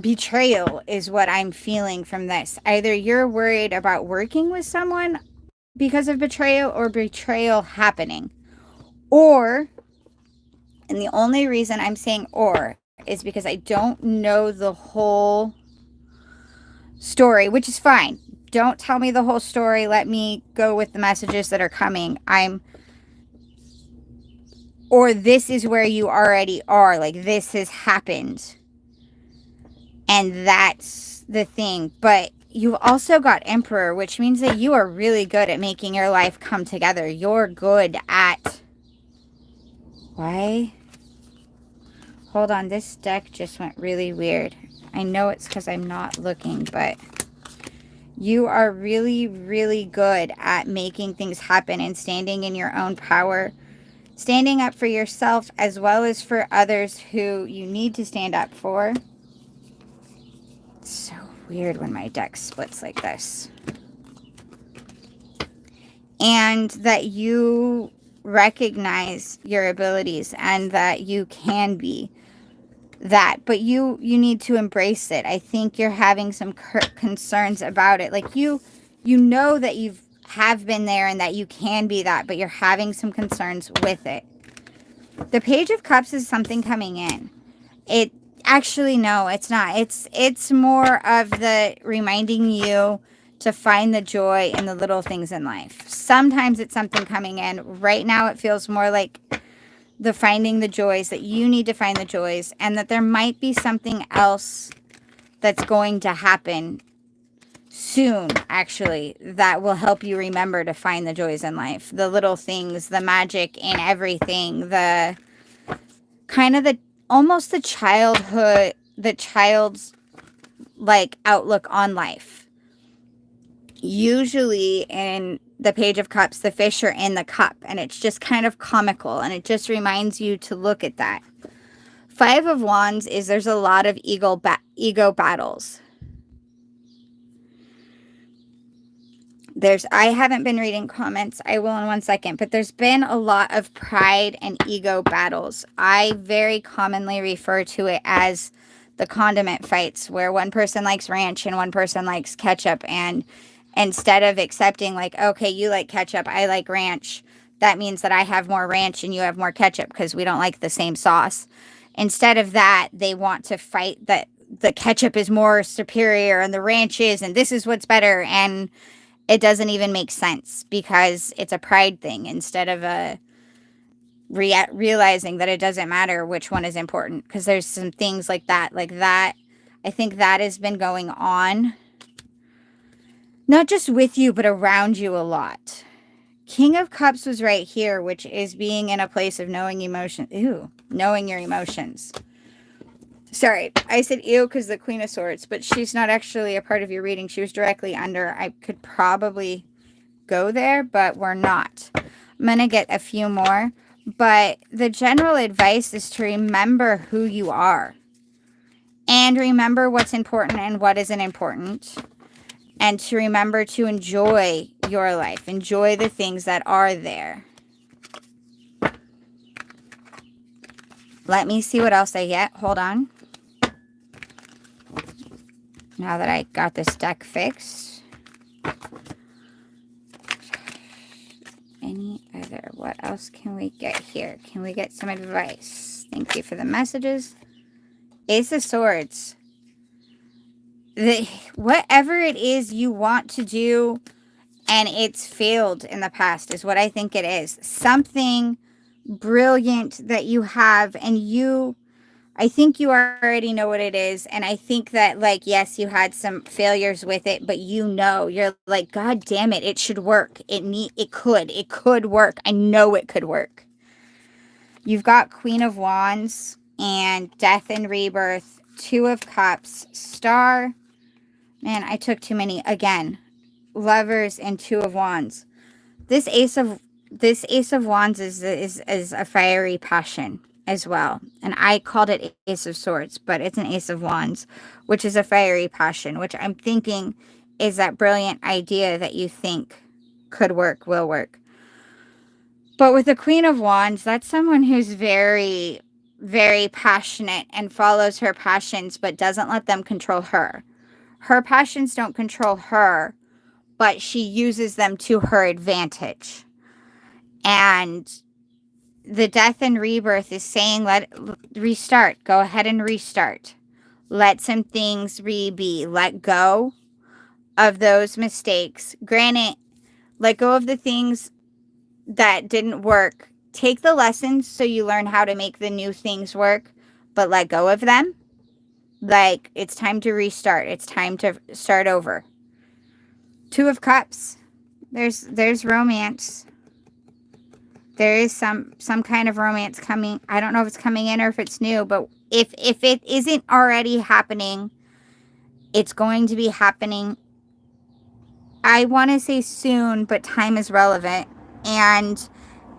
betrayal is what I'm feeling from this. Either you're worried about working with someone because of betrayal, or betrayal happening. Or, and the only reason I'm saying or is because I don't know the whole story, which is fine. Don't tell me the whole story. Let me go with the messages that are coming. Or this is where you already are. Like, this has happened. And that's the thing. But you've also got Emperor, which means that you are really good at making your life come together. You're good at... Why? Hold on, this deck just went really weird. I know it's because I'm not looking, but you are really, really good at making things happen and standing in your own power. Standing up for yourself as well as for others who you need to stand up for. It's so weird when my deck splits like this. And that you recognize your abilities and that you can be that, but you need to embrace it. I think you're having some concerns about it. Like you know that you have been there and that you can be that, but you're having some concerns with it. The Page of Cups is something coming in. It actually, no, it's not. It's more of the reminding you to find the joy in the little things in life. Sometimes it's something coming in. Right now it feels more like the finding the joys, that you need to find the joys, and that there might be something else that's going to happen soon, actually, that will help you remember to find the joys in life. The little things, the magic in everything, the kind of the, almost the childhood, the child's like outlook on life. Usually in the Page of Cups, the fish are in the cup, and it's just kind of comical, and it just reminds you to look at that. Five of Wands is there's a lot of ego battles. I haven't been reading comments. I will in one second, but there's been a lot of pride and ego battles. I very commonly refer to it as the condiment fights, where one person likes ranch and one person likes ketchup, and instead of accepting like, okay, you like ketchup, I like ranch, that means that I have more ranch and you have more ketchup because we don't like the same sauce. Instead of that, they want to fight that the ketchup is more superior and the ranch is, and this is what's better. And it doesn't even make sense because it's a pride thing instead of a realizing that it doesn't matter which one is important, because there's some things like that. I think that has been going on, not just with you, but around you a lot. King of Cups was right here, which is being in a place of knowing emotion. Ew, knowing your emotions. Sorry, I said ew because the Queen of Swords, but she's not actually a part of your reading. She was directly under. I could probably go there, but we're not. I'm going to get a few more. But the general advice is to remember who you are. And remember what's important and what isn't important. And to remember to enjoy your life. Enjoy the things that are there. Let me see what else I get. Hold on. Now that I got this deck fixed. Any other? What else can we get here? Can we get some advice? Thank you for the messages. Ace of Swords. Whatever it is you want to do and it's failed in the past is what I think it is. Something brilliant that you have, and I think you already know what it is. And I think that, like, yes, you had some failures with it, but you're like, God damn it, it should work. It could work. I know it could work. You've got Queen of Wands and Death and Rebirth, Two of Cups, Star. Man, I took too many. Again, Lovers and Two of Wands. This Ace of Wands is a fiery passion as well. And I called it Ace of Swords, but it's an Ace of Wands, which is a fiery passion, which I'm thinking is that brilliant idea that you think could work, will work. But with the Queen of Wands, that's someone who's very, very passionate and follows her passions, but doesn't let them control her. Her passions don't control her, but she uses them to her advantage. And the Death and Rebirth is saying, restart. Go ahead and restart. Let some things be. Let go of those mistakes. Granted, let go of the things that didn't work. Take the lessons so you learn how to make the new things work, but let go of them. Like, it's time to restart. It's time to start over. Two of Cups. There's romance. There is some kind of romance coming. I don't know if it's coming in or if it's new, but If it isn't already happening, it's going to be happening. I want to say soon, but time is relevant, and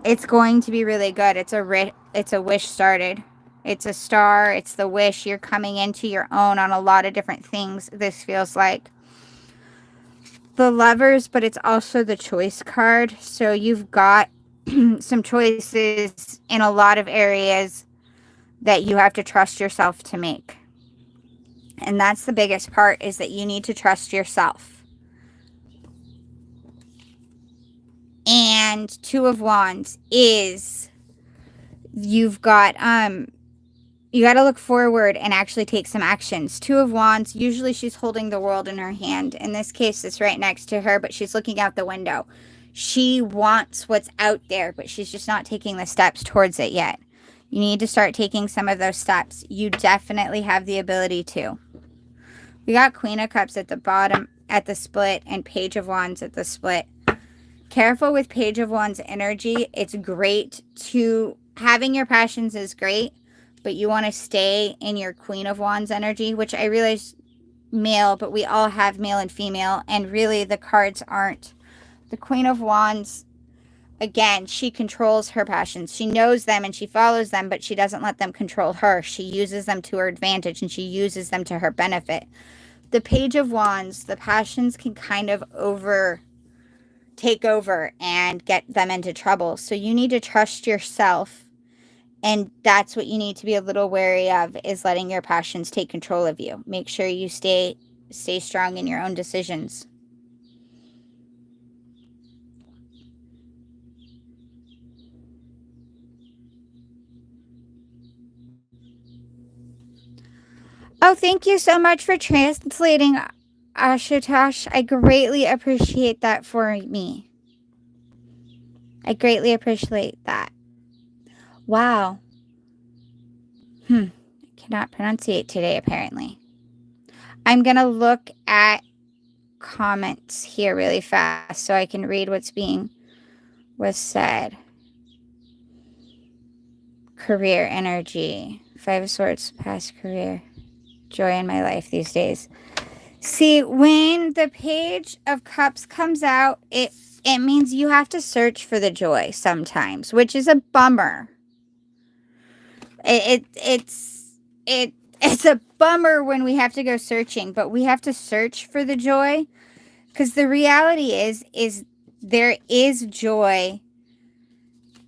it's going to be really good. It's a wish started. It's a star. It's the wish. You're coming into your own on a lot of different things. This feels like the Lovers, but it's also the choice card. So you've got some choices in a lot of areas that you have to trust yourself to make. And that's the biggest part, is that you need to trust yourself. And Two of Wands is, you've got you got to look forward and actually take some actions. Two of Wands, usually she's holding the world in her hand. In this case, it's right next to her, but she's looking out the window. She wants what's out there, but she's just not taking the steps towards it yet. You need to start taking some of those steps. You definitely have the ability to. We got Queen of Cups at the bottom at the split and Page of Wands at the split. Careful with Page of Wands energy. It's great to, having your passions is great, but you want to stay in your Queen of Wands energy, which I realize male, but we all have male and female, and really the cards aren't. The Queen of Wands, again, she controls her passions. She knows them and she follows them, but she doesn't let them control her. She uses them to her advantage and she uses them to her benefit. The Page of Wands, the passions can kind of take over and get them into trouble. So you need to trust yourself, and that's what you need to be a little wary of, is letting your passions take control of you. Make sure you stay strong in your own decisions. Oh, thank you so much for translating, Ashutosh. I greatly appreciate that for me. I greatly appreciate that. Wow. I cannot pronunciate today, apparently. I'm going to look at comments here really fast so I can read was said. Career energy. 5 of Swords, past career. Joy in my life these days. See, when the Page of Cups comes out, it means you have to search for the joy sometimes, which is a bummer. It's a bummer when we have to go searching, but we have to search for the joy, because the reality is there is joy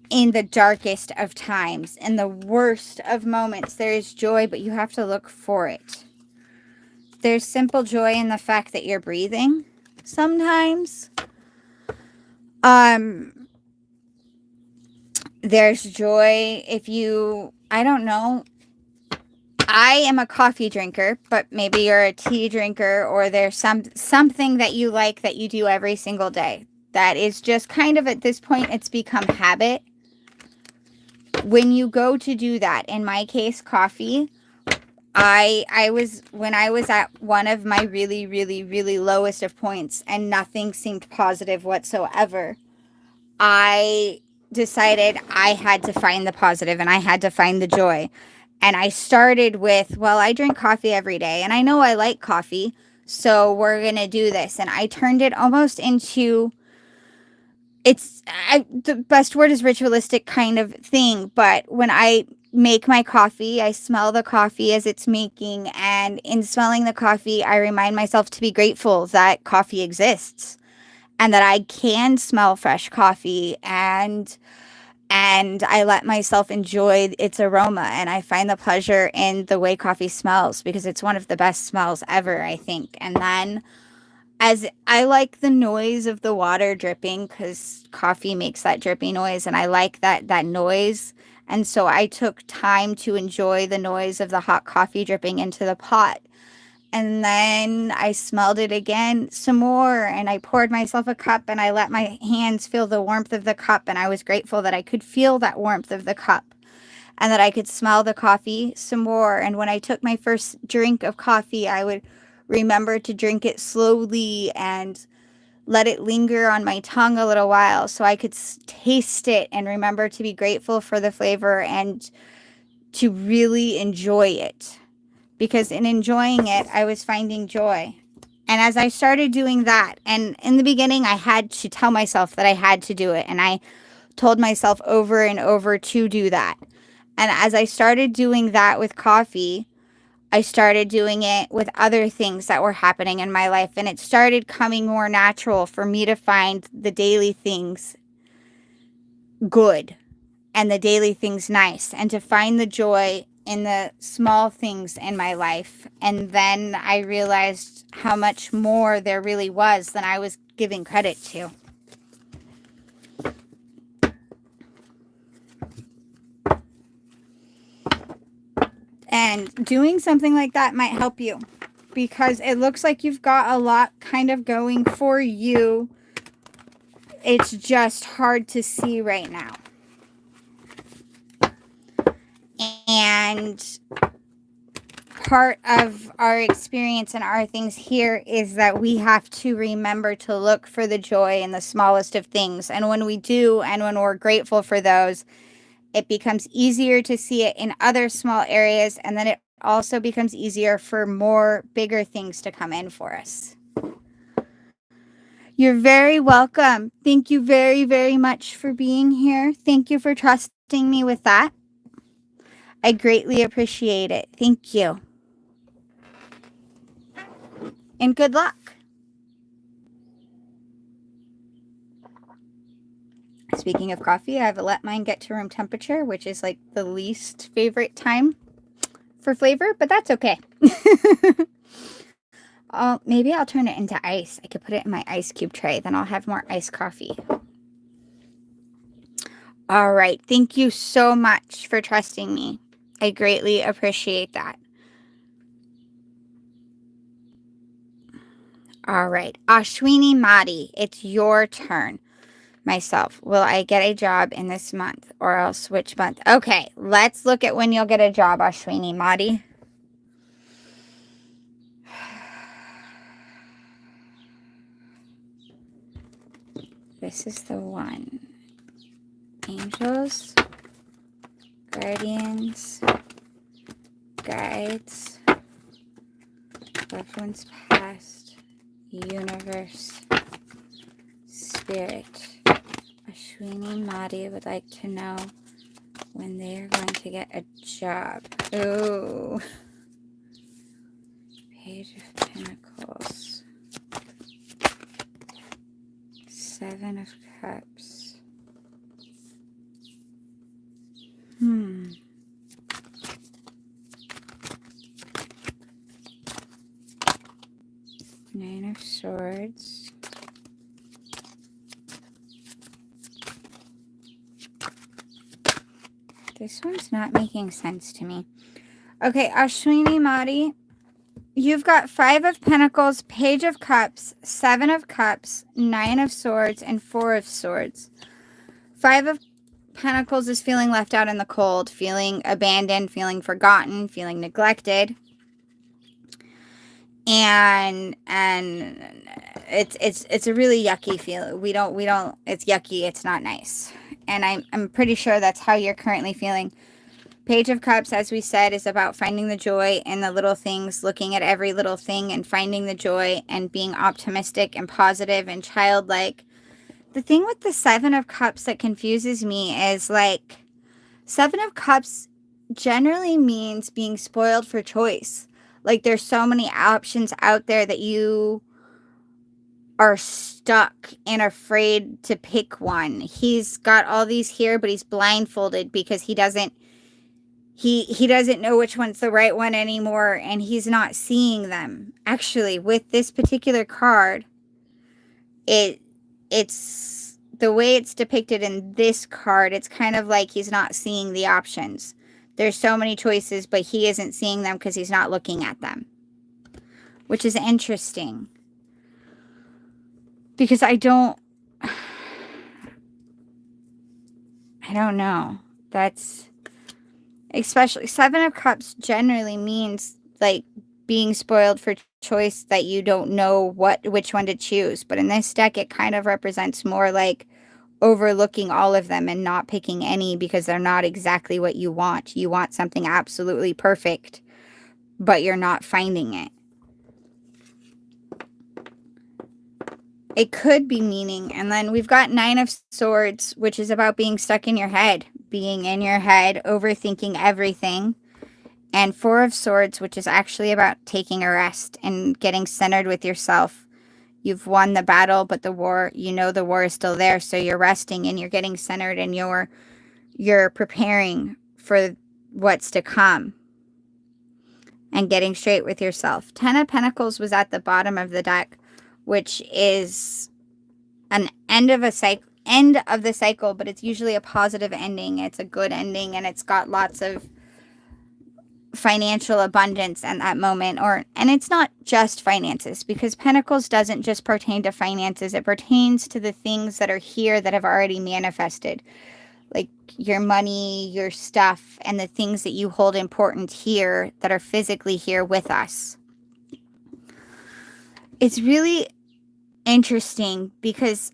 in the darkest of times, in the worst of moments. There is joy, but you have to look for it. There's simple joy in the fact that you're breathing sometimes. There's joy if you, I don't know, I am a coffee drinker, but maybe you're a tea drinker, or there's something that you like that you do every single day. That is just kind of, at this point, it's become habit. When you go to do that, in my case, coffee, when I was at one of my really, really, really lowest of points and nothing seemed positive whatsoever, I decided I had to find the positive and I had to find the joy. And I started with, well, I drink coffee every day and I know I like coffee, so we're going to do this. And I turned it almost into, the best word is ritualistic kind of thing. But when I make my coffee, I smell the coffee as it's making. And in smelling the coffee, I remind myself to be grateful that coffee exists and that I can smell fresh coffee, and I let myself enjoy its aroma, and I find the pleasure in the way coffee smells, because it's one of the best smells ever, I think. And then, as I like the noise of the water dripping, because coffee makes that drippy noise, and I like that noise. And so I took time to enjoy the noise of the hot coffee dripping into the pot. And then I smelled it again some more, and I poured myself a cup, and I let my hands feel the warmth of the cup, and I was grateful that I could feel that warmth of the cup and that I could smell the coffee some more. And when I took my first drink of coffee, I would remember to drink it slowly and let it linger on my tongue a little while so I could taste it and remember to be grateful for the flavor and to really enjoy it, because in enjoying it, I was finding joy. And as I started doing that, and in the beginning, I had to tell myself that I had to do it. And I told myself over and over to do that. And as I started doing that with coffee, I started doing it with other things that were happening in my life. And it started coming more natural for me to find the daily things good and the daily things nice, and to find the joy in the small things in my life. And then I realized how much more there really was than I was giving credit to. And doing something like that might help you, because it looks like you've got a lot kind of going for you. It's just hard to see right now. And part of our experience and our things here is that we have to remember to look for the joy in the smallest of things. And when we do, and when we're grateful for those, it becomes easier to see it in other small areas. And then it also becomes easier for more bigger things to come in for us. You're very welcome. Thank you very, very much for being here. Thank you for trusting me with that. I greatly appreciate it. Thank you. And good luck. Speaking of coffee, I've let mine get to room temperature, which is like the least favorite time for flavor, but that's okay. Maybe I'll turn it into ice. I could put it in my ice cube tray. Then I'll have more iced coffee. All right. Thank you so much for trusting me. I greatly appreciate that. All right. Ashwini Mati, it's your turn. Myself, will I get a job in this month, or else which month? Okay, let's look at when you'll get a job, Ashwini Mati. This is the one. Angels, guardians, guides, loved ones past, universe, spirit. Ashwini Mati would like to know when they are going to get a job. Ooh. Page of Pentacles. Seven of Cups. Nine of Swords. This one's not making sense to me. Okay, Ashwini Mati, you've got Five of Pentacles, Page of Cups, Seven of Cups, Nine of Swords, and Four of Swords. Five of Pentacles is feeling left out in the cold, feeling abandoned, feeling forgotten, feeling neglected. And it's a really yucky feeling. We don't it's yucky, it's not nice. And I'm pretty sure that's how you're currently feeling. Page of Cups, as we said, is about finding the joy in the little things, looking at every little thing and finding the joy and being optimistic and positive and childlike. The thing with the Seven of Cups that confuses me is, like, Seven of Cups generally means being spoiled for choice. Like, there's so many options out there that you are stuck and afraid to pick one. He's got all these here, but he's blindfolded because he doesn't know which one's the right one anymore, and he's not seeing them. Actually, with this particular card, it's the way it's depicted in this card, it's kind of like he's not seeing the options. There's so many choices, but he isn't seeing them because he's not looking at them, which is interesting. Because I don't know. That's, especially Seven of Cups generally means, like, being spoiled for choice, that you don't know which one to choose. But in this deck, it kind of represents more like overlooking all of them and not picking any because they're not exactly what you want. You want something absolutely perfect, but you're not finding it. It could be meaning. And then we've got Nine of Swords, which is about being stuck in your head, being in your head, overthinking everything. And Four of Swords, which is actually about taking a rest and getting centered with yourself. You've won the battle, but the war, you know the war is still there, so you're resting and you're getting centered and you're preparing for what's to come and getting straight with yourself. Ten of Pentacles was at the bottom of the deck, which is an end of the cycle, but it's usually a positive ending. It's a good ending, and it's got lots of financial abundance at that moment. And it's not just finances, because Pentacles doesn't just pertain to finances. It pertains to the things that are here that have already manifested, like your money, your stuff, and the things that you hold important here that are physically here with us. It's really interesting because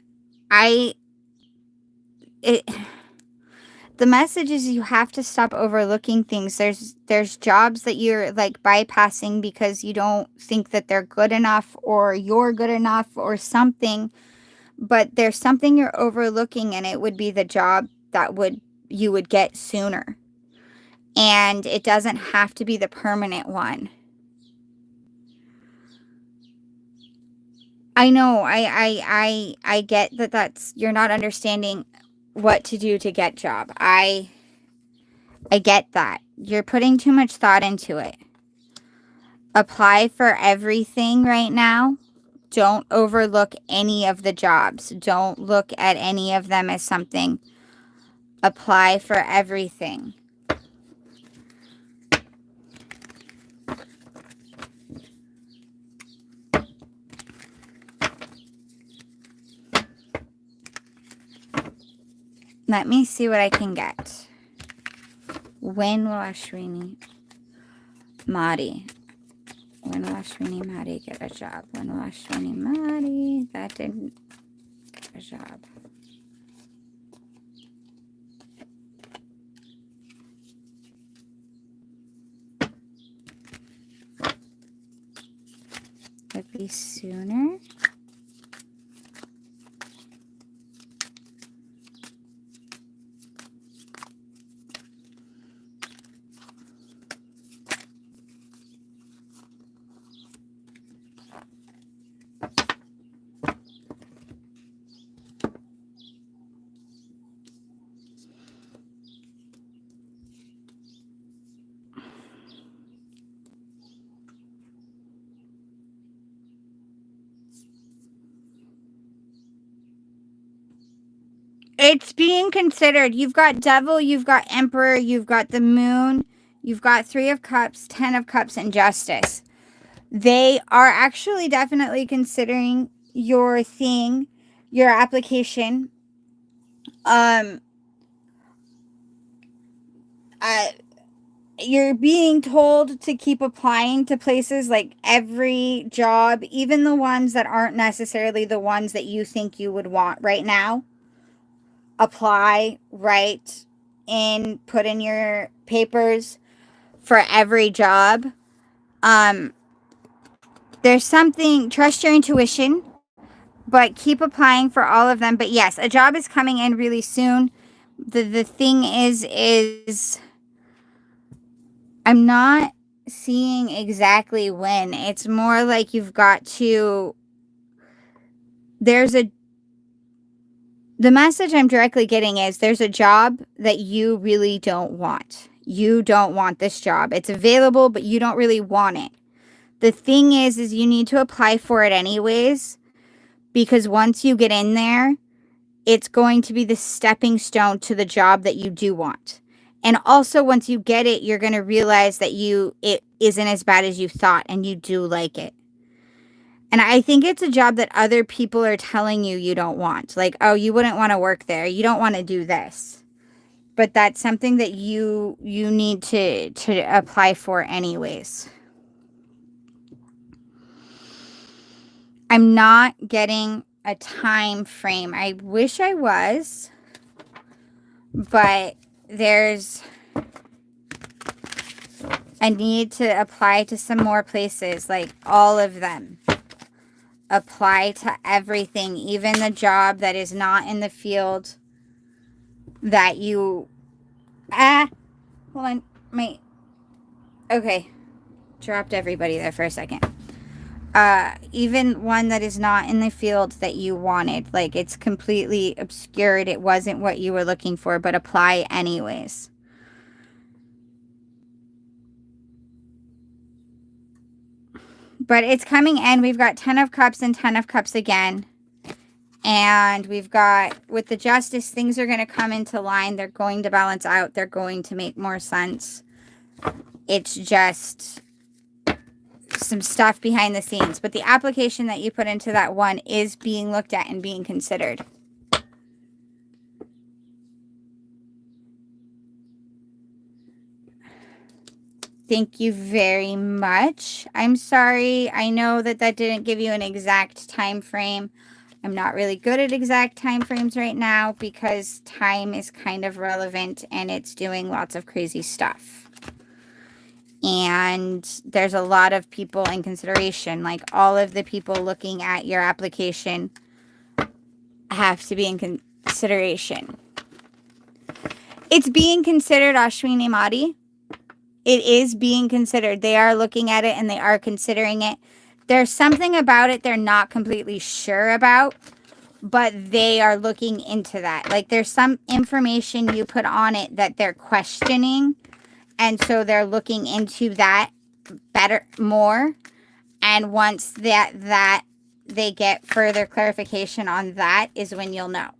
the message is you have to stop overlooking things. There's jobs that you're like bypassing because you don't think that they're good enough or you're good enough or something, but there's something you're overlooking, and it would be the job that you would get sooner. And it doesn't have to be the permanent one. I know, I get that's, you're not understanding what to do to get job. I get that. You're putting too much thought into it. Apply for everything right now. Don't overlook any of the jobs. Don't look at any of them as something. Apply for everything. Let me see what I can get. When will Ashwini Mti? When will Ashwini Mti get a job? When will Ashwini Mti? That didn't get a job. Could be sooner. It's being considered. You've got Devil, you've got Emperor, you've got the Moon, you've got Three of Cups, Ten of Cups, and Justice. They are actually definitely considering your thing, your application. You're being told to keep applying to places, like every job, even the ones that aren't necessarily the ones that you think you would want right now. Apply, write in, put in your papers for every job. There's something, trust your intuition, but keep applying for all of them. But yes, a job is coming in really soon. The thing is I'm not seeing exactly when. It's more like you've got to, the message I'm directly getting is there's a job that you really don't want. You don't want this job. It's available, but you don't really want it. The thing is you need to apply for it anyways, because once you get in there, it's going to be the stepping stone to the job that you do want. And also, once you get it, you're going to realize that it isn't as bad as you thought, and you do like it. And I think it's a job that other people are telling you don't want. Like, oh, you wouldn't want to work there. You don't want to do this. But that's something that you need to apply for anyways. I'm not getting a time frame. I wish I was, but there's a need to apply to some more places, like all of them. Apply to everything, even the job that is not in the field that you... hold on. Okay. Dropped everybody there for a second. Even one that is not in the field that you wanted. Like, it's completely obscured. It wasn't what you were looking for, but apply anyways. But it's coming in. We've got 10 of Cups and 10 of Cups again. And we've got, with the Justice, things are going to come into line. They're going to balance out. They're going to make more sense. It's just some stuff behind the scenes. But the application that you put into that one is being looked at and being considered. Thank you very much. I'm sorry. I know that didn't give you an exact time frame. I'm not really good at exact time frames right now because time is kind of relevant and it's doing lots of crazy stuff. And there's a lot of people in consideration. Like, all of the people looking at your application have to be in consideration. It's being considered, Aween Mti. It is being considered. They are looking at it and they are considering it. There's something about it they're not completely sure about, but they are looking into that. Like, there's some information you put on it that they're questioning, and so they're looking into that more. And once that they get further clarification on that is when you'll know.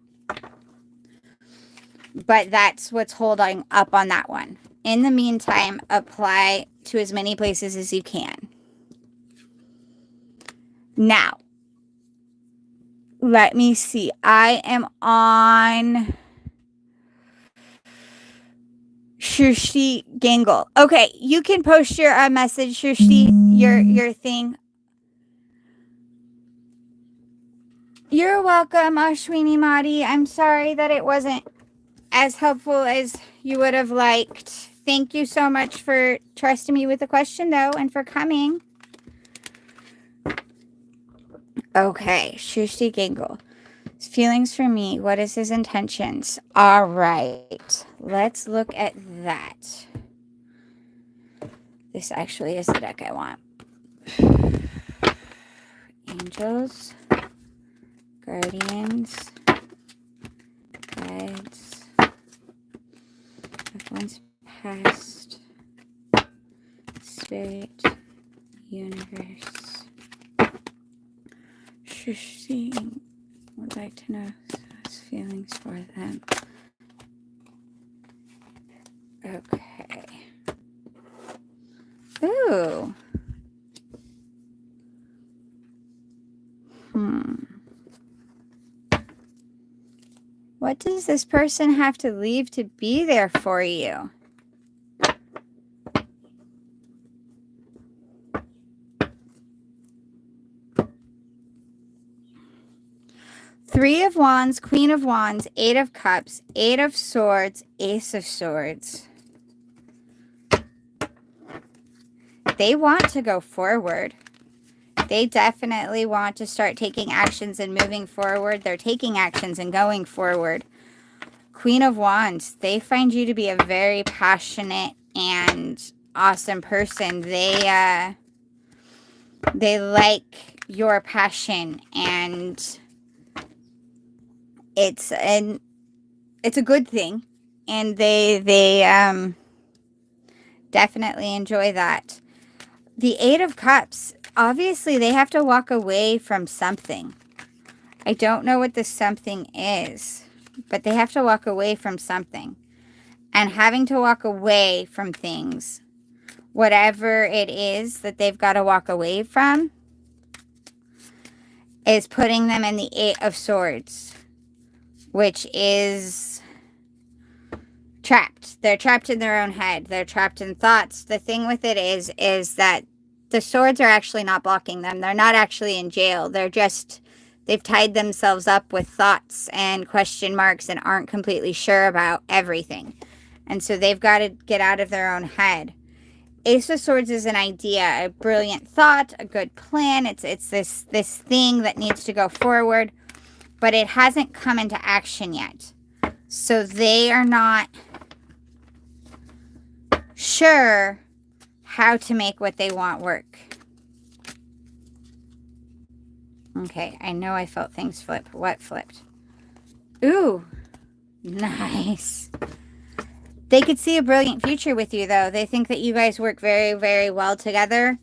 But that's what's holding up on that one. In the meantime, apply to as many places as you can. Now, let me see. I am on Shushi Gangle. Okay, you can post your message, Shushi, your thing. You're welcome, Aween Mti. I'm sorry that it wasn't as helpful as you would have liked. Thank you so much for trusting me with the question, though, and for coming. Okay, Shushi Gangle. His feelings for me. What is his intentions? All right. Let's look at that. This actually is the deck I want. Angels. Guardians. Guides. Once past. Spirit. Universe. Shushi would like to know his feelings for them. Okay. Ooh. What does this person have to leave to be there for you? Three of Wands, Queen of Wands, Eight of Cups, Eight of Swords, Ace of Swords. They want to go forward. They definitely want to start taking actions and moving forward. They're taking actions and going forward. Queen of Wands, they find you to be a very passionate and awesome person. They like your passion, and it's a good thing, and they definitely enjoy that. The Eight of Cups, obviously they have to walk away from something. I don't know what the something is, but they have to walk away from something. And having to walk away from things, whatever it is that they've got to walk away from, is putting them in the Eight of Swords, which is trapped. They're trapped in their own head. They're trapped in thoughts. The thing with it is that the swords are actually not blocking them. They're not actually in jail. They're just They've tied themselves up with thoughts and question marks and aren't completely sure about everything. And so they've got to get out of their own head. Ace of Swords is an idea, a brilliant thought, a good plan. It's this thing that needs to go forward, but it hasn't come into action yet. So they are not sure how to make what they want work. Okay, I know I felt things flip. What flipped? Ooh, nice. They could see a brilliant future with you, though. They think that you guys work very, very well together.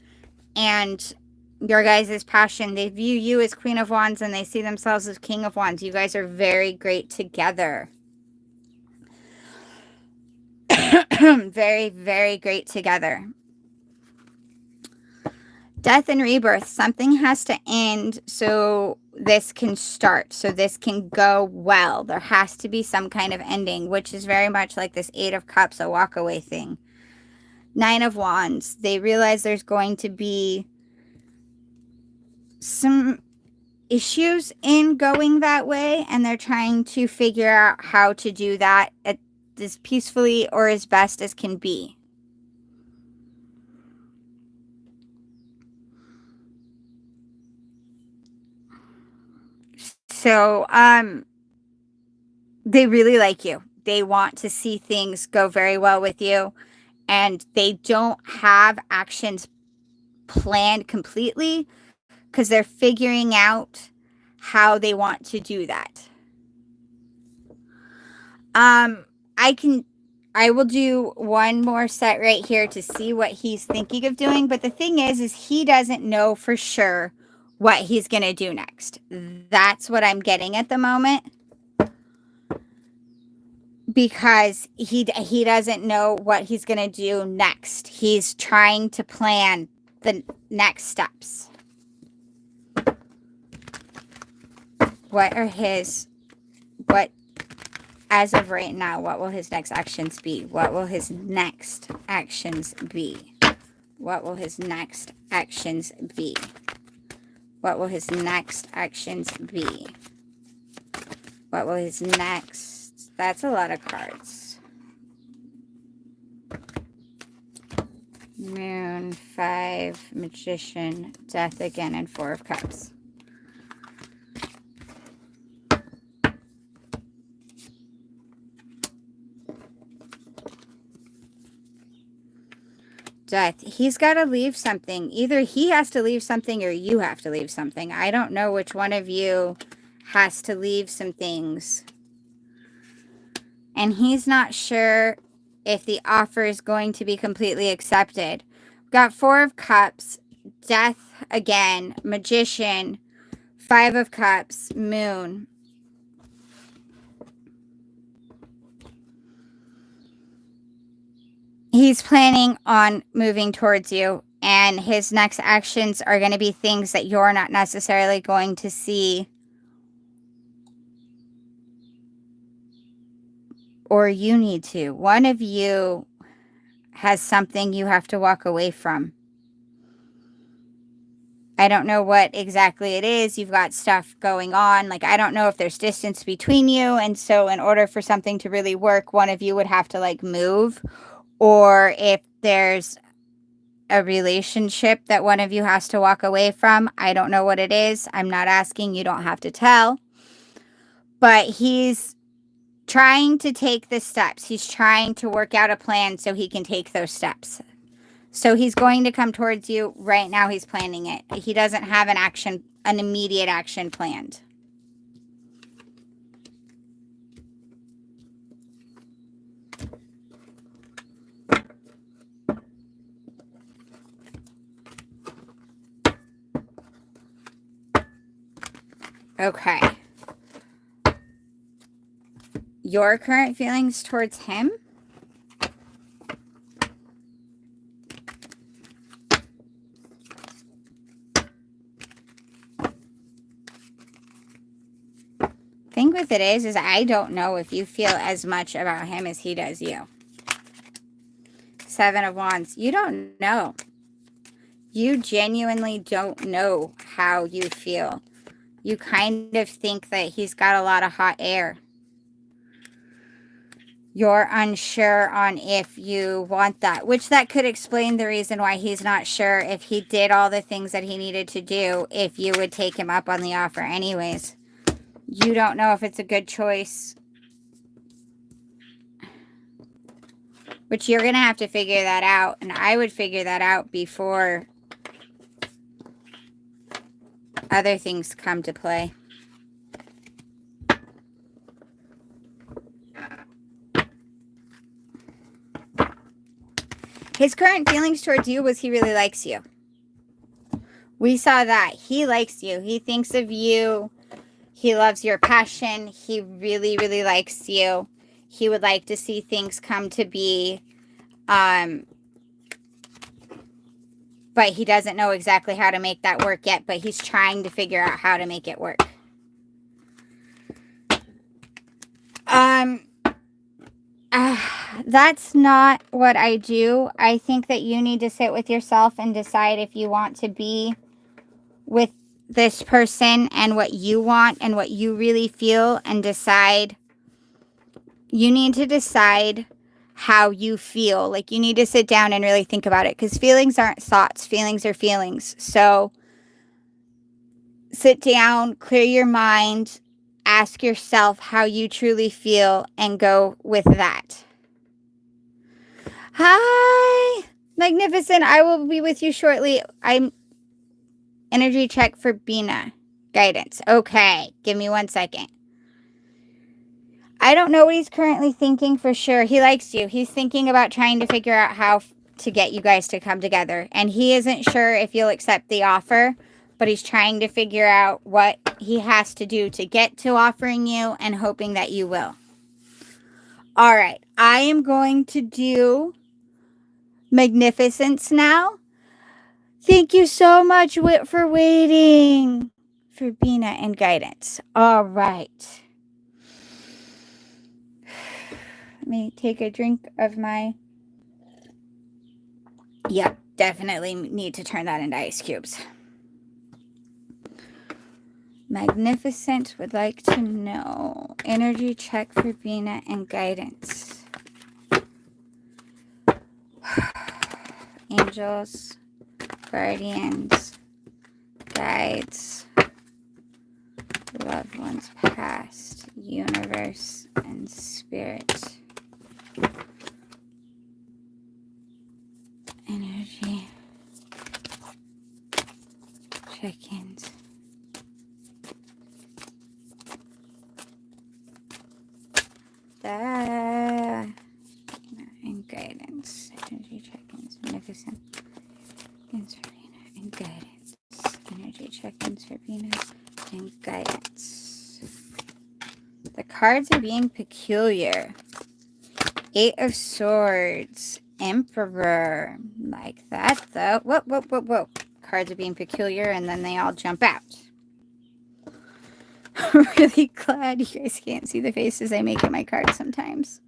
And your guys' passion, they view you as Queen of Wands and they see themselves as King of Wands. You guys are very great together. Very, very great together. Death and rebirth. Something has to end so this can start, so this can go well. There has to be some kind of ending, which is very much like this 8 of Cups, a walk away thing. 9 of Wands. They realize there's going to be some issues in going that way, and they're trying to figure out how to do that as peacefully or as best as can be. So, they really like you. They want to see things go very well with you, and they don't have actions planned completely because they're figuring out how they want to do that. I will do one more set right here to see what he's thinking of doing, but the thing is he doesn't know for sure what he's going to do next. That's what I'm getting at the moment. Because he doesn't know what he's going to do next. He's trying to plan the next steps. As of right now, what will his next actions be? What will his next actions be? What will his next actions be? What will his next actions be? What will his next... That's a lot of cards. Moon, 5, Magician, Death again, and 4 of Cups. Death. He's got to leave something. Either he has to leave something or you have to leave something. I don't know which one of you has to leave some things. And he's not sure if the offer is going to be completely accepted. Got 4 of Cups, Death again, Magician, 5 of Cups, Moon. He's planning on moving towards you, and his next actions are going to be things that you're not necessarily going to see or you need to. One of you has something you have to walk away from. I don't know what exactly it is. You've got stuff going on. Like, I don't know if there's distance between you, and so in order for something to really work, one of you would have to, like, move. Or if there's a relationship that one of you has to walk away from. I don't know what it is. I'm not asking. You don't have to tell. But he's trying to take the steps. He's trying to work out a plan so he can take those steps. So he's going to come towards you. Right now he's planning it. He doesn't have an immediate action planned. Okay. Your current feelings towards him? Thing with it is I don't know if you feel as much about him as he does you. 7 of Wands. You don't know. You genuinely don't know how you feel You kind of think that he's got a lot of hot air. You're unsure on if you want that, which that could explain the reason why he's not sure if he did all the things that he needed to do, if you would take him up on the offer anyways. You don't know if it's a good choice, which you're going to have to figure that out. And I would figure that out before other things come to play. His current feelings towards you was he really likes you. We saw that. He likes you. He thinks of you. He loves your passion. He really, really likes you. He would like to see things come to be. But he doesn't know exactly how to make that work yet. But he's trying to figure out how to make it work. That's not what I do. I think that you need to sit with yourself and decide if you want to be with this person and what you want and what you really feel, and decide. You need to decide how you feel. Like, you need to sit down and really think about it, because feelings aren't thoughts. Feelings are feelings. So sit down, clear your mind, ask yourself how you truly feel, and go with that. Hi, Magnificent. I will be with you shortly. I'm energy check for Bina. Guidance. Okay, give me 1 second. I don't know what he's currently thinking for sure. He likes you. He's thinking about trying to figure out how to get you guys to come together. And he isn't sure if you'll accept the offer, but he's trying to figure out what he has to do to get to offering you, and hoping that you will. All right, I am going to do Magnificence now. Thank you so much for waiting for Bina and guidance. All right. Let me take a drink of my... Yep, definitely need to turn that into ice cubes. Magnificent would like to know. Energy check for Bina and guidance. Angels, guardians, guides, loved ones past, universe, and spirit. Energy check-ins. And guidance. Energy check-ins. Magnificent. And guidance. Energy check-ins for Venus and guidance. The cards are being peculiar. 8 of Swords. Emperor. Like that, though. Whoa. Cards are being peculiar, and then they all jump out. I'm really glad you guys can't see the faces I make in my cards sometimes.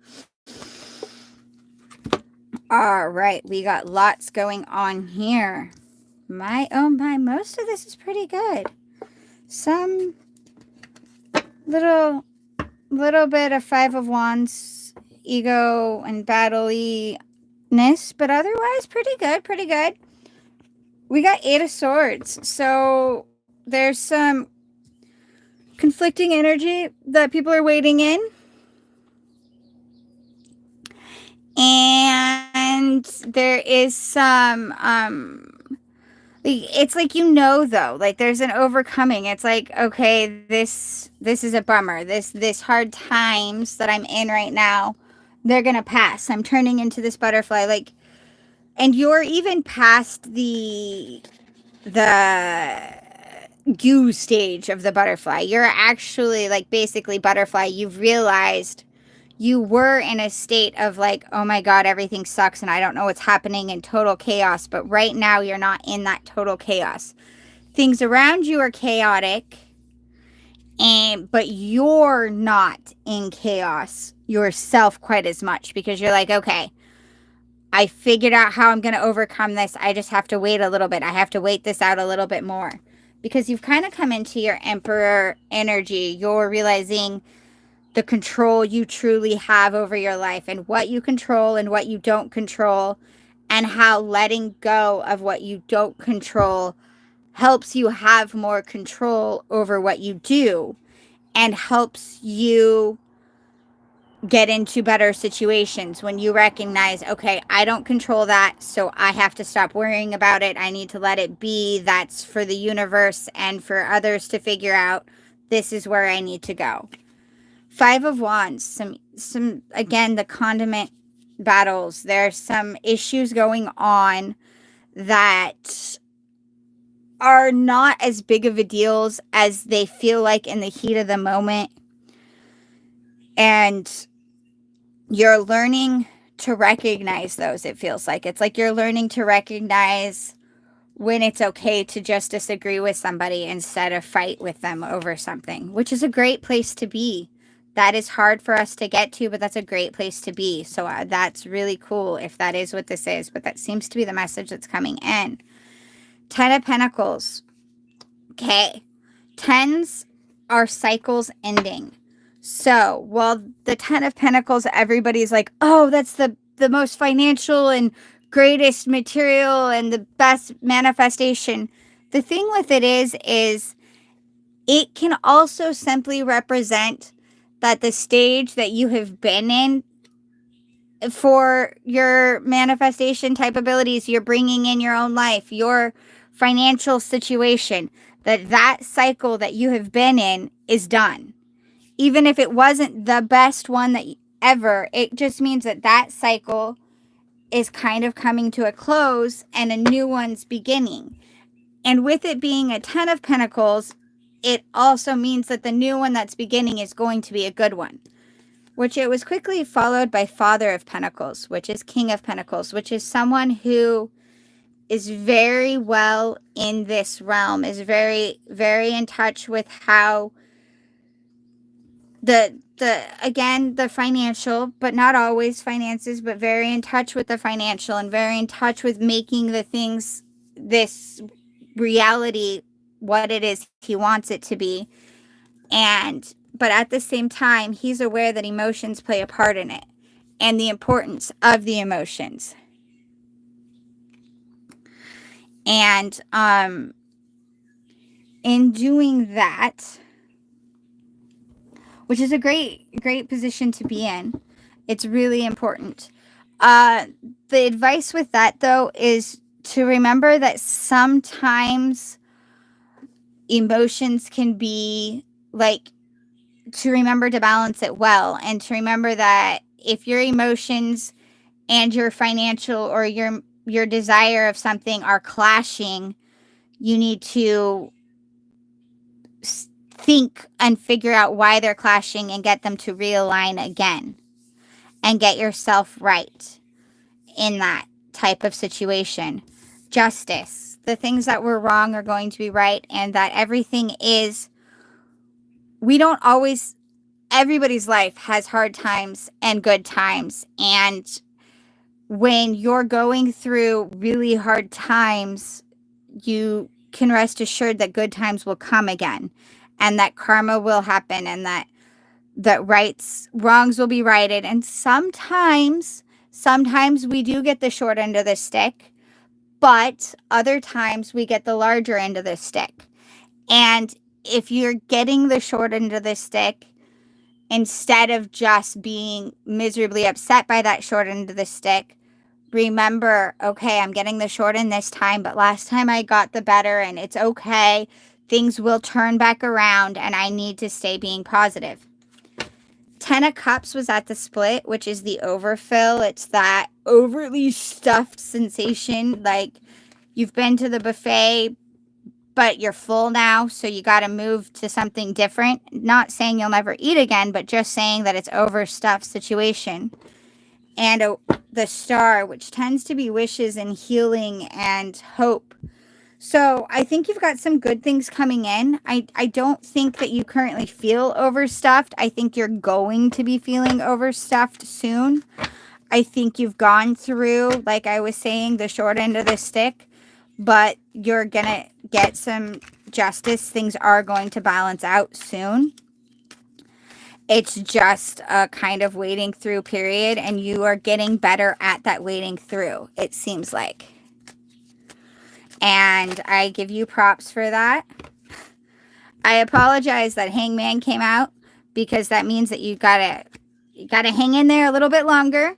All right, we got lots going on here. Oh my, most of this is pretty good. Some little bit of 5 of Wands, ego and battle-ness, but otherwise pretty good. We got 8 of Swords, so there's some conflicting energy that people are waiting in. And there is some, it's like, though, like there's an overcoming. It's like, okay, this is a bummer. This hard times that I'm in right now, they're going to pass. I'm turning into this butterfly, like, and you're even past the goo stage of the butterfly. You're actually like basically butterfly. You've realized you were in a state of like, oh my God, everything sucks and I don't know what's happening, in total chaos. But right now you're not in that total chaos. Things around you are chaotic, but you're not in chaos yourself quite as much, because you're like, okay, I figured out how I'm going to overcome this. I just have to wait a little bit. I have to wait this out a little bit more. because you've kind of come into your Emperor energy. You're realizing the control you truly have over your life and what you control and what you don't control, and how letting go of what you don't control helps you have more control over what you do and helps you get into better situations when you recognize, okay, I don't control that, so I have to stop worrying about it. I need to let it be. That's for the universe and for others to figure out. This is where I need to go. Five of Wands, some again, the condiment battles. There's some issues going on that are not as big of a deal as they feel like in the heat of the moment. And you're learning to recognize those, it feels like. It's like you're learning to recognize when it's okay to just disagree with somebody instead of fight with them over something, which is a great place to be. That is hard for us to get to, but that's a great place to be. So that's really cool if that is what this is, but that seems to be the message that's coming in. 10 of Pentacles. Okay. Tens are cycles ending. So while the 10 of Pentacles, everybody's like, oh, that's the most financial and greatest material and the best manifestation. The thing with it is it can also simply represent that the stage that you have been in for your manifestation type abilities, you're bringing in your own life, your financial situation, that cycle that you have been in is done. Even if it wasn't the best one that ever, it just means that cycle is kind of coming to a close and a new one's beginning. And with it being a 10 of Pentacles, it also means that the new one that's beginning is going to be a good one, which it was quickly followed by Father of Pentacles, which is King of Pentacles, which is someone who is very well in this realm, is very, very in touch with how the financial, but not always finances, but very in touch with the financial and very in touch with making the things, this reality, what it is he wants it to be. But at the same time, he's aware that emotions play a part in it and the importance of the emotions. And in doing that, which is a great position to be in, it's really important. The advice with that, though, is to remember that sometimes emotions can be like, to remember to balance it well, and to remember that if your emotions and your financial or your desire of something are clashing, you need to think and figure out why they're clashing and get them to realign again and get yourself right in that type of situation. Justice. The things that were wrong are going to be right, and that everything is, we don't always, everybody's life has hard times and good times. And when you're going through really hard times, you can rest assured that good times will come again, and that karma will happen, and that wrongs will be righted. And sometimes we do get the short end of the stick, but other times we get the larger end of the stick. And if you're getting the short end of the stick, instead of just being miserably upset by that short end of the stick, remember, okay, I'm getting the short end this time, but last time I got the better, and it's okay. Things will turn back around, and I need to stay being positive. 10 of Cups was at the split, which is the overfill. It's that overly stuffed sensation, like you've been to the buffet, but you're full now, so you got to move to something different. Not saying you'll never eat again, but just saying that it's overstuffed situation. And the Star, which tends to be wishes and healing and hope. So I think you've got some good things coming in. I don't think that you currently feel overstuffed. I think you're going to be feeling overstuffed soon. I think you've gone through, like I was saying, the short end of the stick, but you're going to get some justice. Things are going to balance out soon. It's just a kind of waiting through period, and you are getting better at that waiting through, it seems like. And I give you props for that. I apologize that Hangman came out, because that means that you gotta hang in there a little bit longer.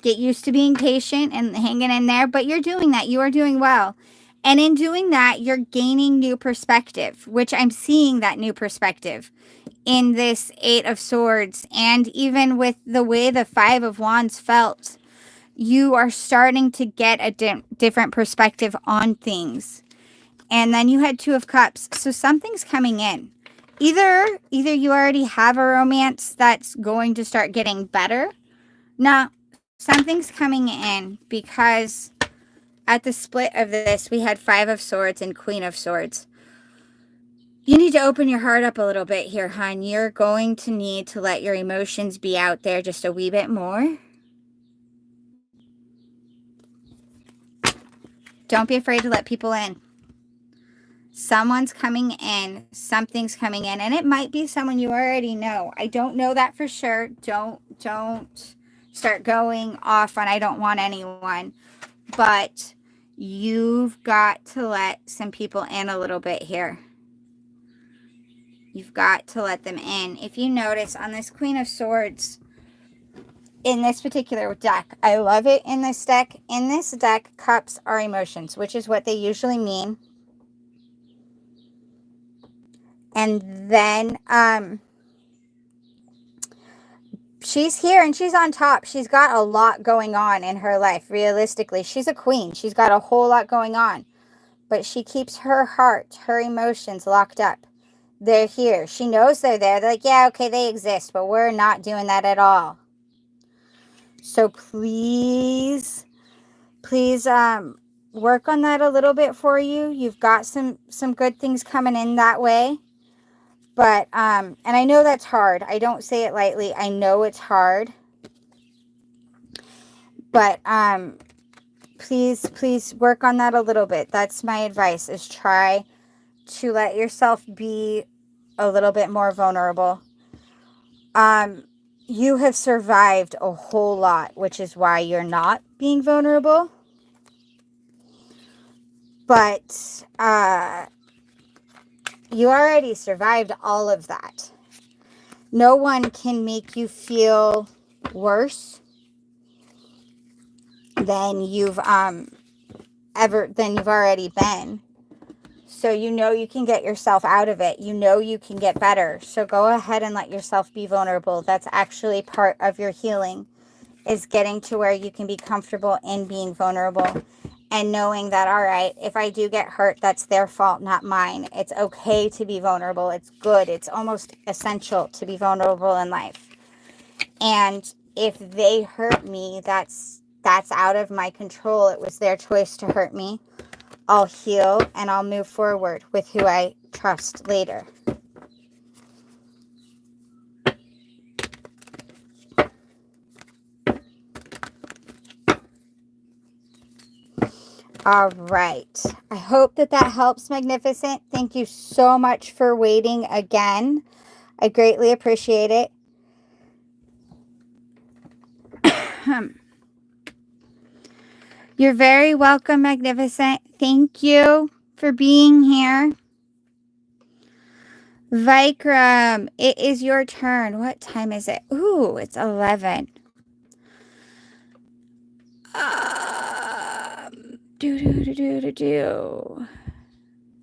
Get used to being patient and hanging in there, but you're doing that. You are doing well. And in doing that, you're gaining new perspective, which I'm seeing that new perspective in this Eight of Swords. And even with the way the Five of Wands felt, you are starting to get a different perspective on things. And then you had Two of Cups. So something's coming in. Either you already have a romance that's going to start getting better. No, something's coming in, because at the split of this, we had Five of Swords and Queen of Swords. You need to open your heart up a little bit here, hon. You're going to need to let your emotions be out there just a wee bit more. Don't be afraid to let people in. Someone's coming in. Something's coming in. And it might be someone you already know. I don't know that for sure. Don't start going off on I don't want anyone. But you've got to let some people in a little bit here. You've got to let them in. If you notice on this Queen of Swords, in this particular deck, I love it in this deck. In this deck, cups are emotions, which is what they usually mean. And then she's here and she's on top. She's got a lot going on in her life. Realistically, she's a queen. She's got a whole lot going on. But she keeps her heart, her emotions locked up. They're here. She knows they're there. They're like, yeah, okay, they exist, but we're not doing that at all. So please work on that a little bit for you. You've got some good things coming in that way. But, and I know that's hard. I don't say it lightly. I know it's hard. But, please work on that a little bit. That's my advice, is try to let yourself be a little bit more vulnerable. You have survived a whole lot, which is why you're not being vulnerable. But, you already survived all of that. No one can make you feel worse than you've already been. So you know you can get yourself out of it. You know you can get better. So go ahead and let yourself be vulnerable. That's actually part of your healing, is getting to where you can be comfortable in being vulnerable. And knowing that, all right, if I do get hurt, that's their fault, not mine. It's okay to be vulnerable. It's good. It's almost essential to be vulnerable in life. And if they hurt me, that's out of my control. It was their choice to hurt me. I'll heal and I'll move forward with who I trust later. All right. I hope that helps, Magnificent. Thank you so much for waiting again. I greatly appreciate it. You're very welcome, Magnificent. Thank you for being here. Vikram, it is your turn. What time is it? Ooh, it's 11.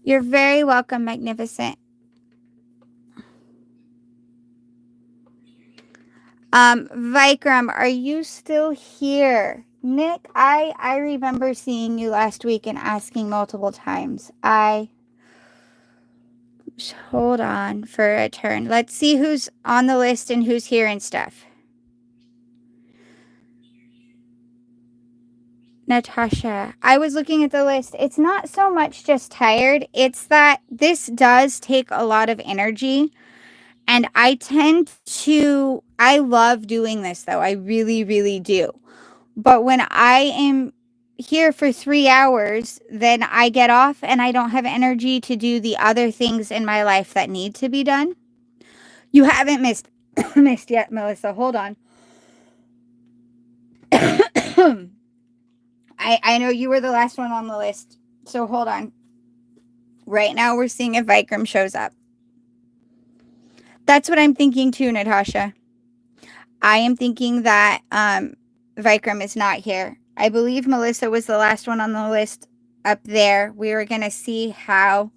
You're very welcome, Magnificent. Vikram, are you still here? Nick, I remember seeing you last week and asking multiple times. Hold on for a turn. Let's see who's on the list and who's here and stuff. Natasha, I was looking at the list. It's not so much just tired. It's that this does take a lot of energy. And I love doing this though. I really, really do. But when I am here for 3 hours, then I get off and I don't have energy to do the other things in my life that need to be done. You haven't missed missed yet, Melissa. Hold on. I know you were the last one on the list. So hold on. Right now we're seeing if Vikram shows up. That's what I'm thinking too, Natasha. I am thinking that Vikram is not here. I believe Melissa was the last one on the list up there. We were going to see how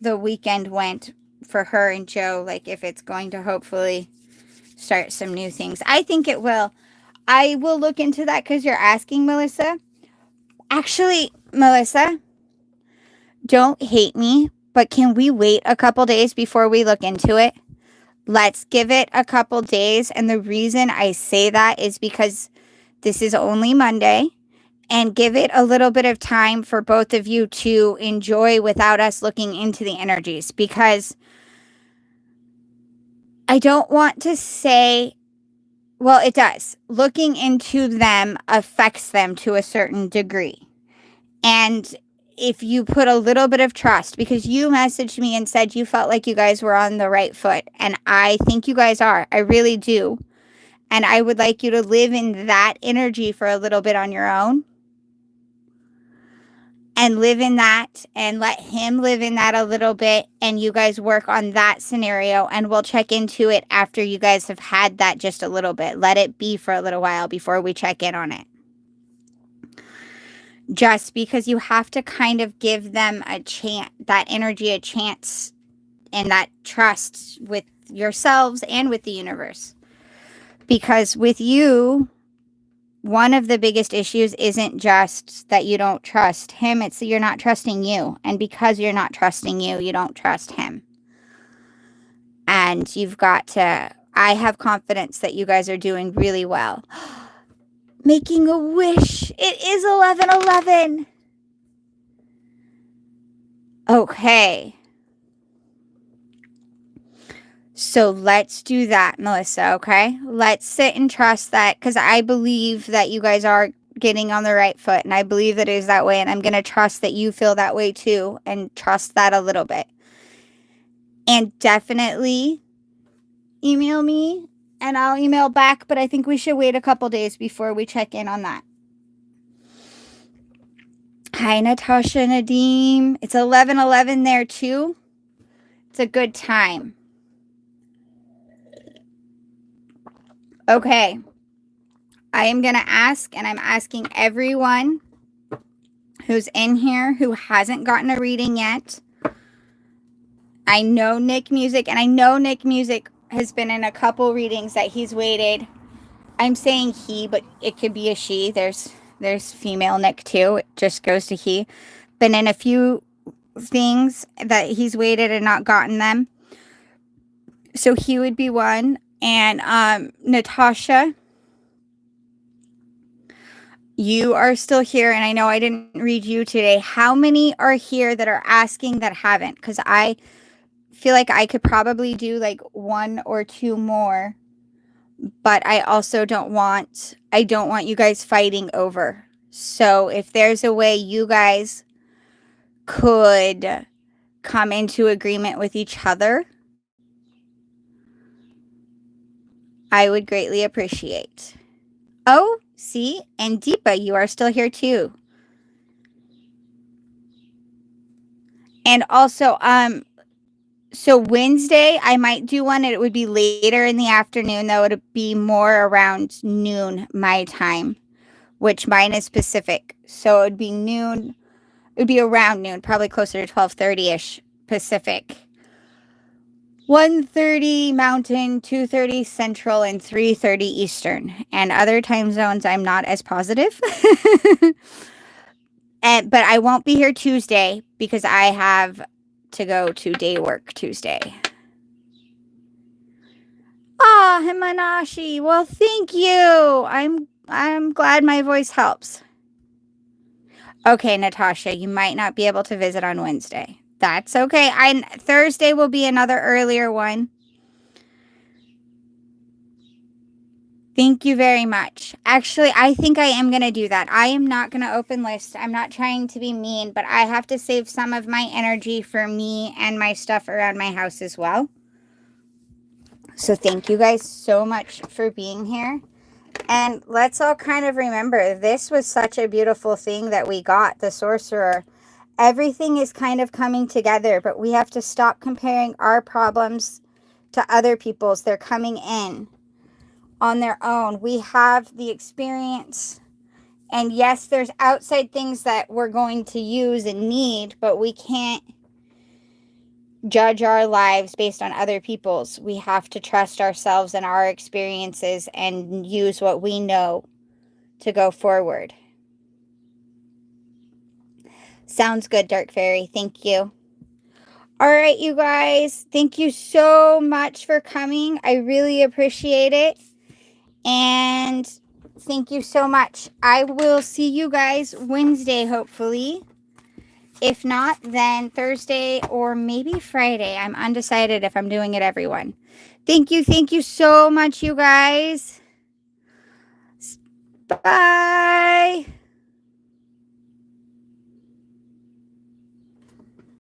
the weekend went for her and Joe, like if it's going to hopefully start some new things. I think it will. I will look into that because you're asking, Melissa. Actually, Melissa, don't hate me, but can we wait a couple days before we look into it? Let's give it a couple days. And the reason I say that is because this is only Monday, and give it a little bit of time for both of you to enjoy without us looking into the energies, because I don't want to say, well, it does. Looking into them affects them to a certain degree. And if you put a little bit of trust, because you messaged me and said you felt like you guys were on the right foot, and I think you guys are. I really do. And I would like you to live in that energy for a little bit on your own. And live in that and let him live in that a little bit, and you guys work on that scenario, and we'll check into it after you guys have had that just a little bit. Let it be for a little while before we check in on it. Just because you have to kind of give them a chance, that energy a chance, and that trust with yourselves and with the universe. Because with you, one of the biggest issues isn't just that you don't trust him, it's that you're not trusting you. And because you're not trusting you, you don't trust him. And you've got to, I have confidence that you guys are doing really well. Making a wish. It is 11:11. Okay. So let's do that, Melissa, okay? Let's sit and trust that, because I believe that you guys are getting on the right foot, and I believe that it is that way, and I'm going to trust that you feel that way too, and trust that a little bit. And definitely email me, and I'll email back, but I think we should wait a couple days before we check in on that. Hi, Natasha, Nadeem. It's 11:11 there too. It's a good time. Okay. I am going to ask, and I'm asking everyone who's in here who hasn't gotten a reading yet. I know Nick Music, and I know Nick Music has been in a couple readings that he's waited. I'm saying he, but it could be a she. There's female Nick too. It just goes to he. Been in a few things that he's waited and not gotten them. So he would be one. And Natasha, you are still here, and I know I didn't read you today. How many are here that are asking that haven't? Because I feel like I could probably do like 1 or 2 more, but I also don't want you guys fighting over. So if there's a way you guys could come into agreement with each other, I would greatly appreciate. Oh, see, and Deepa, you are still here too. And also, so Wednesday, I might do one. It would be later in the afternoon, though. It would be more around noon my time, which mine is Pacific. So it would be noon. It would be around noon, probably closer to 12:30-ish Pacific. 1:30 Mountain, 2:30 Central, and 3:30 Eastern. And other time zones, I'm not as positive. But I won't be here Tuesday because I have to go to day work Tuesday. Ah, Himanashi. Well, thank you. I'm glad my voice helps. Okay, Natasha, you might not be able to visit on Wednesday. That's okay. Thursday will be another earlier one. Thank you very much. Actually, I think I am going to do that. I am not going to open list. I'm not trying to be mean, but I have to save some of my energy for me and my stuff around my house as well. So thank you guys so much for being here. And let's all kind of remember, this was such a beautiful thing that we got, the sorcerer. Everything is kind of coming together, but we have to stop comparing our problems to other people's. They're coming in on their own. We have the experience. And yes, there's outside things that we're going to use and need, but we can't judge our lives based on other people's. We have to trust ourselves and our experiences and use what we know to go forward. Sounds good, Dark Fairy. Thank you. All right, you guys. Thank you so much for coming. I really appreciate it. And thank you so much. I will see you guys Wednesday, hopefully. If not, then Thursday or maybe Friday. I'm undecided if I'm doing it, everyone. Thank you. Thank you so much, you guys. Bye.